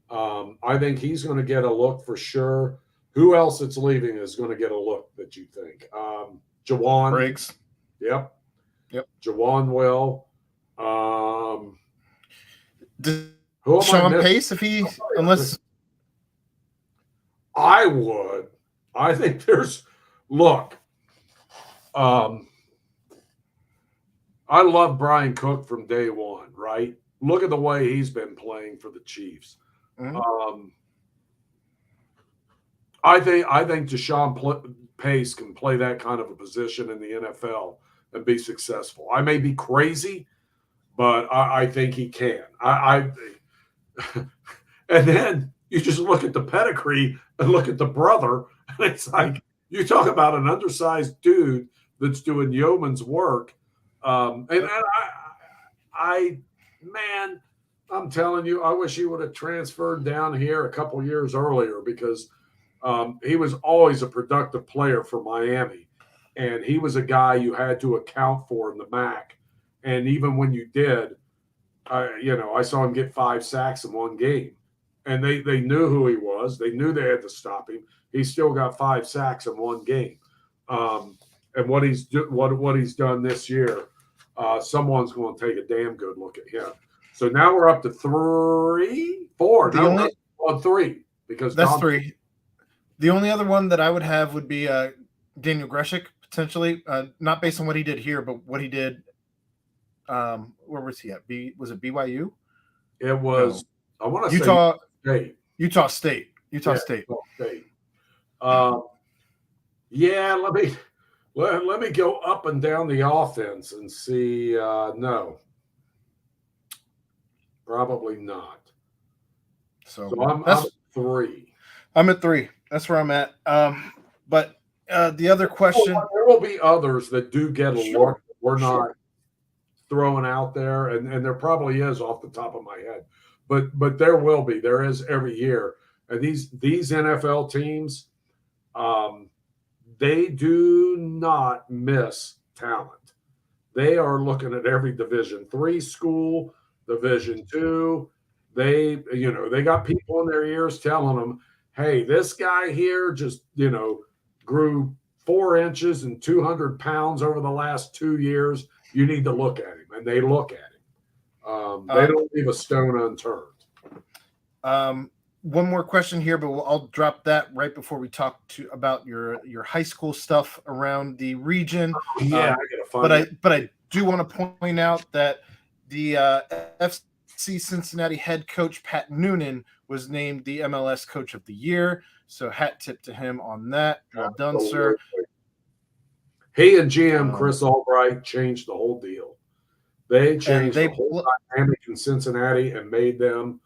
Speaker 2: I think he's going to get a look for sure. Who else that's leaving is going to get a look that you think? Jawan
Speaker 1: Briggs.
Speaker 2: Yep. Jawan will.
Speaker 1: Sean Pace, unless
Speaker 2: I would. I think there's look. I love Brian Cook from day one, right? Look at the way he's been playing for the Chiefs. Mm-hmm. I think Deshaun Pace can play that kind of a position in the NFL and be successful. I may be crazy, but I think he can. And then you just look at the pedigree and look at the brother, and it's like you talk about an undersized dude that's doing yeoman's work. And man, I'm telling you, I wish he would have transferred down here a couple years earlier because he was always a productive player for Miami. And he was a guy you had to account for in the MAC. And even when you did, I saw him get 5 sacks in one game. And they knew who he was. They knew they had to stop him. He still got 5 sacks in one game. And what he's done this year, someone's going to take a damn good look at him. So now we're up to 3, 4. Now we're on 3 because
Speaker 1: that's 3. The only other one that I would have would be Daniel Greshik, potentially, not based on what he did here, but what he did. Where was he at? Was it BYU?
Speaker 2: It was. No. I want to
Speaker 1: say Utah State. Utah State.
Speaker 2: Let me go up and down the offense and see. No, probably not. So I'm at 3.
Speaker 1: I'm at 3. That's where I'm at. But the other question,
Speaker 2: there will be others that do get a look. We're not throwing out there, and there probably is off the top of my head, but there will be. There is every year, and these NFL teams, they do not miss talent. They are looking at every Division III school, Division II. They got people in their ears telling them, hey, this guy here just, grew 4 inches and 200 pounds over the last 2 years. You need to look at him. And they look at him. They don't leave a stone unturned.
Speaker 1: One more question here, but I'll drop that right before we talk about your high school stuff around the region.
Speaker 2: Yeah,
Speaker 1: but I do want to point out that the FC Cincinnati head coach Pat Noonan was named the MLS Coach of the Year. So hat tip to him on that. Well done, sir.
Speaker 2: He and GM Chris Albright changed the whole deal. They changed the whole dynamic in Cincinnati and made them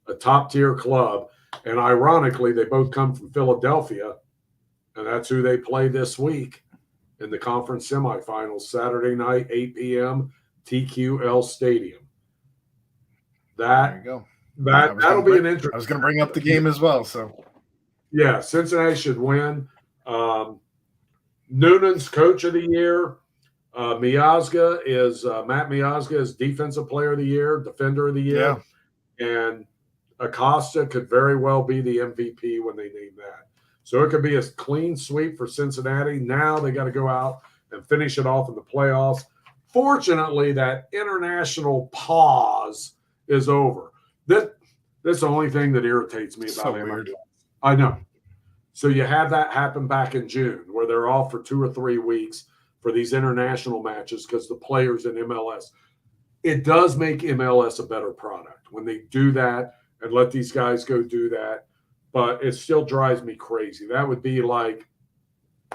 Speaker 2: a top-tier club. And ironically, they both come from Philadelphia, and that's who they play this week in the conference semifinals, Saturday night, 8 p.m., TQL Stadium.
Speaker 1: There you go.
Speaker 2: That'll be an interesting.
Speaker 1: I was going to bring up the game as well. So,
Speaker 2: yeah, Cincinnati should win. Noonan's Coach of the Year. Matt Miazga is Defensive Player of the Year, Defender of the Year, and Acosta could very well be the MVP when they name that. So it could be a clean sweep for Cincinnati. Now they got to go out and finish it off in the playoffs. Fortunately, that international pause is over. That's the only thing that irritates me about
Speaker 1: So
Speaker 2: MLS.
Speaker 1: weird.
Speaker 2: I know. So you have that happen back in June where they're off for 2 or 3 weeks for these international matches because the players in MLS. It does make MLS a better product when they do that and let these guys go do that. But it still drives me crazy. That would be like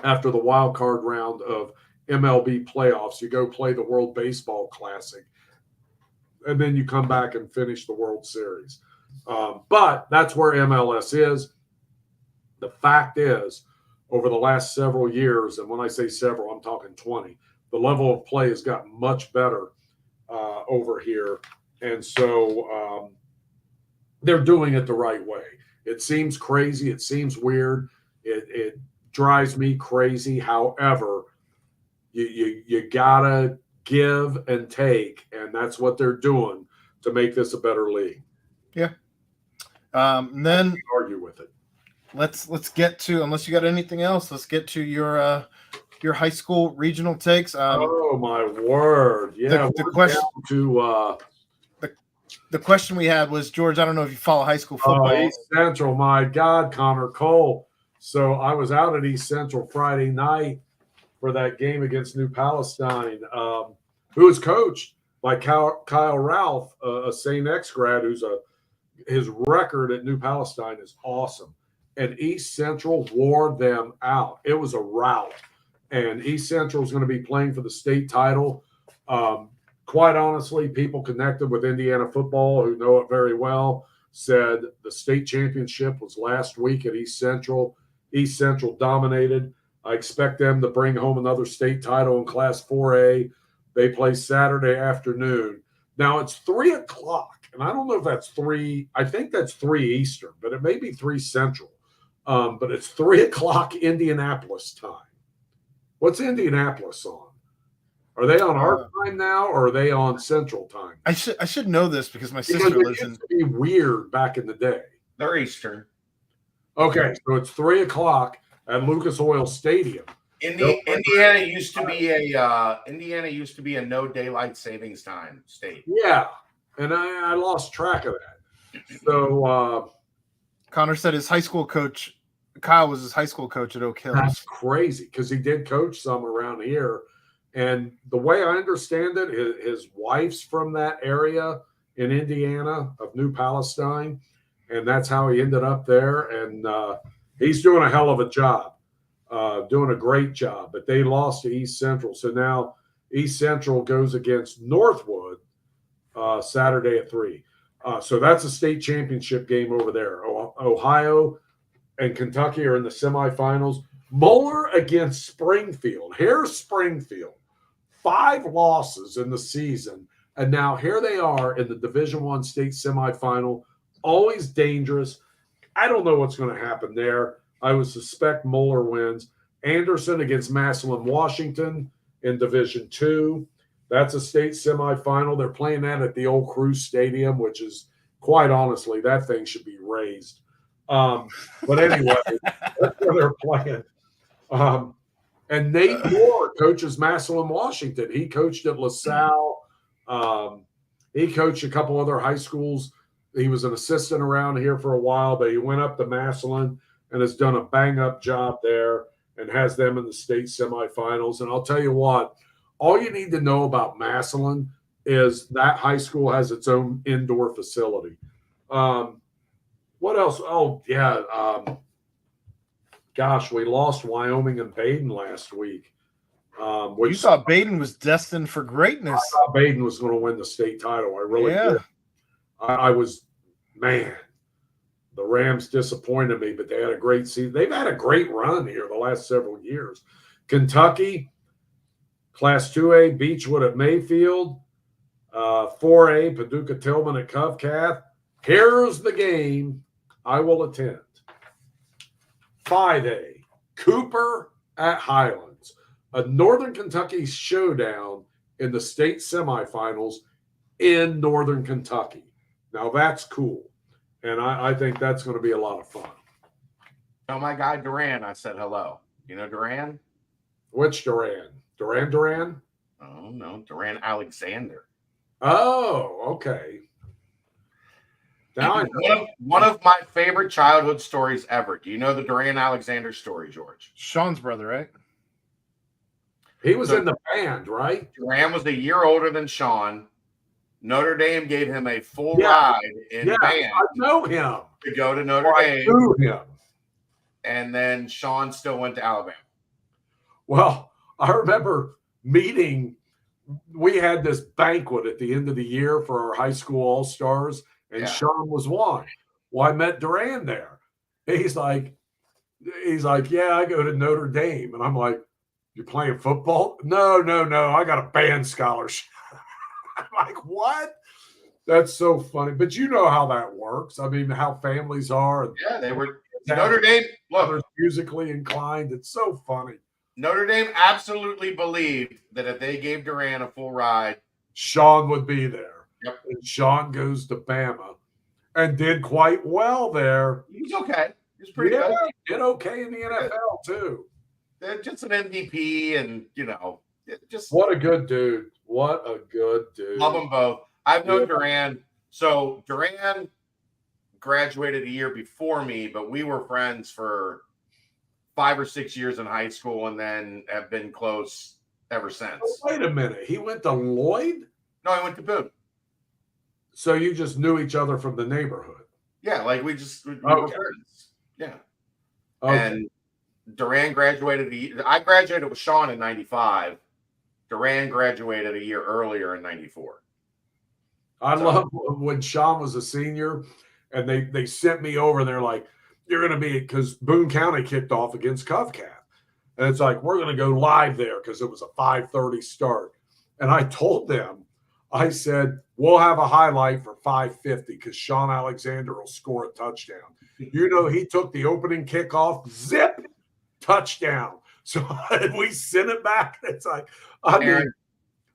Speaker 2: after the wild card round of MLB playoffs, you go play the World Baseball Classic, and then you come back and finish the World Series. But that's where MLS is. The fact is, over the last several years, and when I say several, I'm talking 20, the level of play has gotten much better over here. And so they're doing it the right way. It seems crazy. It seems weird. It drives me crazy. However, you gotta give and take, and that's what they're doing to make this a better league.
Speaker 1: Yeah. And then
Speaker 2: Argue with it.
Speaker 1: let's get to, unless you got anything else, let's get to your high school regional takes.
Speaker 2: Oh my word! Yeah,
Speaker 1: the question
Speaker 2: down to
Speaker 1: the question we had was, George, I don't know if you follow high school football.
Speaker 2: East Central. My God, Connor Cole. So I was out at East Central Friday night for that game against New Palestine, who is coached by Kyle Ralph, a St. X grad, his record at New Palestine is awesome. And East Central wore them out. It was a rout. And East Central is going to be playing for the state title. Quite honestly, people connected with Indiana football who know it very well said the state championship was last week at East Central. East Central dominated. I expect them to bring home another state title in Class 4A. They play Saturday afternoon. Now it's 3 o'clock, and I don't know if that's 3. I think that's 3 Eastern, but it may be 3 Central. But it's 3 o'clock Indianapolis time. What's Indianapolis on? Are they on our time now, or are they on Central time?
Speaker 1: I should know this because my sister
Speaker 2: Because it
Speaker 1: lives in.
Speaker 2: used to be weird back in the day.
Speaker 3: They're Eastern.
Speaker 2: Okay, so it's 3 o'clock at Lucas Oil Stadium.
Speaker 3: Indiana used to be a no daylight savings time state.
Speaker 2: Yeah, and I lost track of that. So
Speaker 1: Connor said his high school coach, Kyle, was his high school coach at Oak Hill.
Speaker 2: that's crazy because he did coach some around here. And the way I understand it, his wife's from that area in Indiana of New Palestine, and that's how he ended up there. And he's doing a hell of a job, doing a great job. But they lost to East Central. So now East Central goes against Northwood Saturday at 3. So that's a state championship game over there. Ohio and Kentucky are in the semifinals. Moeller against Springfield. Here's Springfield. 5 losses in the season. And now here they are in the Division I state semifinal. Always dangerous. I don't know what's going to happen there. I would suspect Moeller wins. Anderson against Massillon, Washington in Division II. That's a state semifinal. They're playing that at the old Cruise Stadium, which is, quite honestly, that thing should be raised. But anyway, that's where they're playing. And Nate Moore coaches Massillon, Washington. He coached at LaSalle. He coached a couple other high schools. He was an assistant around here for a while, but he went up to Massillon and has done a bang-up job there and has them in the state semifinals. And I'll tell you what, all you need to know about Massillon is that high school has its own indoor facility. What else? Oh, yeah. Gosh, we lost Wyoming and Baden last week.
Speaker 1: You thought Baden was destined for greatness.
Speaker 2: I thought Baden was going to win the state title. I really did. I was, man, the Rams disappointed me, but they had a great season. They've had a great run here the last several years. Kentucky, Class 2A, Beechwood at Mayfield. 4A, Paducah Tillman at Covcath. Here's the game I will attend. 5A, Cooper at Highlands. A Northern Kentucky showdown in the state semifinals in Northern Kentucky. Now that's cool. And I think that's going to be a lot of fun.
Speaker 3: Oh, my guy Duran, I said hello. You know Duran?
Speaker 2: Which Duran? Duran?
Speaker 3: Oh no, Durant Alexander.
Speaker 2: Oh, okay. Now I know.
Speaker 3: One of my favorite childhood stories ever. Do you know the Durant Alexander story, George?
Speaker 1: Sean's brother, right?
Speaker 2: He was
Speaker 3: So-
Speaker 2: in the band, right?
Speaker 3: Durant was a year older than Sean. Notre Dame gave him a full
Speaker 2: Yeah.
Speaker 3: ride in
Speaker 2: Yeah,
Speaker 3: band
Speaker 2: I know him.
Speaker 3: to go to Notre
Speaker 2: I
Speaker 3: Dame,
Speaker 2: knew him.
Speaker 3: and then Sean still went to Alabama.
Speaker 2: Well, I remember meeting. We had this banquet at the end of the year for our high school all stars, and
Speaker 3: Yeah.
Speaker 2: Sean was one. Well, I met Duran there. He's like, yeah, I go to Notre Dame, and I'm like, you're playing football? No, I got a band scholarship. I'm like, what? That's so funny. But you know how that works. I mean, how families are. And
Speaker 3: Yeah, they were Notre Dame.
Speaker 2: others
Speaker 3: Look,
Speaker 2: musically inclined. It's so funny.
Speaker 3: Notre Dame absolutely believed that if they gave Durant a full ride,
Speaker 2: Sean would be there.
Speaker 3: Yep.
Speaker 2: And Sean goes to Bama and did quite well there.
Speaker 3: he was okay. He was pretty good.
Speaker 2: Did okay in the NFL too.
Speaker 3: Just an MVP, and just
Speaker 2: What a good dude. What a good dude.
Speaker 3: love them both. I've known
Speaker 2: Yeah.
Speaker 3: Duran. So Duran graduated a year before me, but we were friends for 5 or 6 years in high school, and then have been close ever since.
Speaker 2: Oh, wait a minute. He went to Lloyd?
Speaker 3: No, I went to Boone.
Speaker 2: So you just knew each other from the neighborhood.
Speaker 3: Yeah, like we were
Speaker 2: Okay.
Speaker 3: friends. Yeah.
Speaker 2: Okay.
Speaker 3: And Duran graduated. I graduated with Sean in '95. Duran graduated a year earlier in '94.
Speaker 2: I love when Sean was a senior and they sent me over. They're like, you're going to be, because Boone County kicked off against Covcat. And it's like, we're going to go live there because it was a 5:30 start. And I told them, I said, we'll have a highlight for 5:50 because Sean Alexander will score a touchdown. You know, he took the opening kickoff, zip, touchdown. So we sent it back. It's like, I mean,
Speaker 3: Aaron,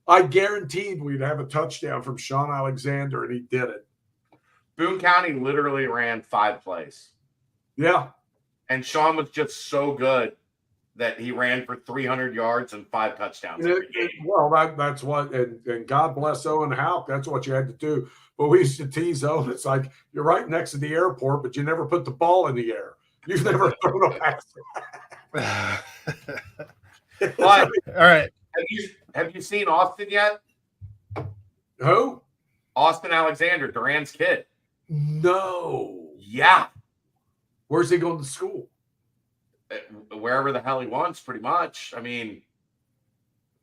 Speaker 2: I guaranteed we'd have a touchdown from Sean Alexander, and he did it.
Speaker 3: Boone County literally ran 5 plays.
Speaker 2: Yeah.
Speaker 3: And Sean was just so good that he ran for 300 yards and 5 touchdowns every game.
Speaker 2: Well, that's what, and God bless Owen Houck. That's what you had to do. But we used to tease Owen. It's like, you're right next to the airport, but you never put the ball in the air. You've never thrown a pass.
Speaker 3: But
Speaker 1: All right.
Speaker 3: have you seen Austin yet?
Speaker 2: Who?
Speaker 3: Austin Alexander, Duran's kid.
Speaker 2: No.
Speaker 3: Yeah.
Speaker 2: Where's he going to school?
Speaker 3: Wherever the hell he wants, pretty much. I mean,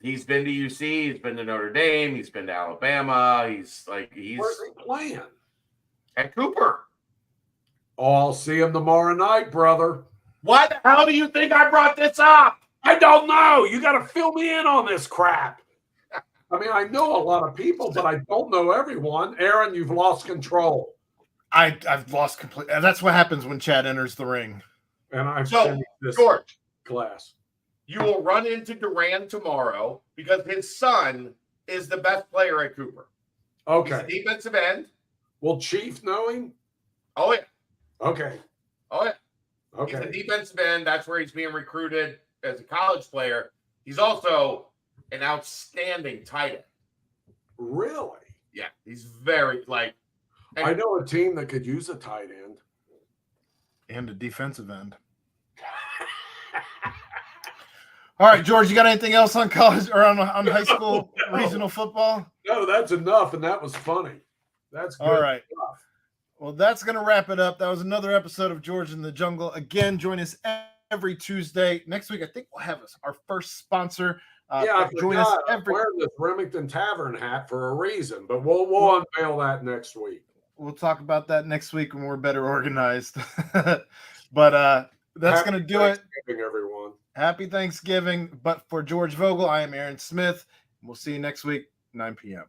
Speaker 3: he's been to UC, he's been to Notre Dame, he's been to Alabama. He's
Speaker 2: Where's he playing?
Speaker 3: at Cooper.
Speaker 2: Oh, I'll see him tomorrow night, brother.
Speaker 3: Why the hell do you think I brought this up?
Speaker 2: I don't know. You got to fill me in on this crap. I mean, I know a lot of people, but I don't know everyone. Aaron, you've lost control.
Speaker 1: I've lost complete. That's what happens when Chad enters the ring.
Speaker 2: And I've
Speaker 3: So,
Speaker 2: finished this
Speaker 3: George,
Speaker 2: class.
Speaker 3: you will run into Duran tomorrow because his son is the best player at Cooper. He's
Speaker 2: Okay.
Speaker 3: a defensive end.
Speaker 2: Will Chief know him?
Speaker 3: Oh, yeah.
Speaker 2: Okay.
Speaker 3: Oh, yeah. He's a
Speaker 2: Okay.
Speaker 3: defensive end. That's where he's being recruited as a college player. He's also an outstanding tight end.
Speaker 2: Really?
Speaker 3: Yeah, he's very and-
Speaker 2: I know a team that could use a tight end.
Speaker 1: And a defensive end. All right, George, you got anything else on college or on high school
Speaker 2: No.
Speaker 1: regional football?
Speaker 2: No, that's enough, and that was funny. That's good
Speaker 1: All right.
Speaker 2: stuff.
Speaker 1: Well, that's going to wrap it up. That was another episode of George in the Jungle. Again, join us every Tuesday. Next week, I think we'll have our first sponsor.
Speaker 2: Yeah, I
Speaker 1: join us
Speaker 2: forgot. I'm
Speaker 1: every.
Speaker 2: wearing this Remington Tavern hat for a reason, but we'll unveil that next week.
Speaker 1: We'll talk about that next week when we're better organized. But that's
Speaker 2: Happy
Speaker 1: going to do it.
Speaker 2: Thanksgiving, everyone.
Speaker 1: Happy Thanksgiving. But for George Vogel, I am Aaron Smith. We'll see you next week, 9 p.m.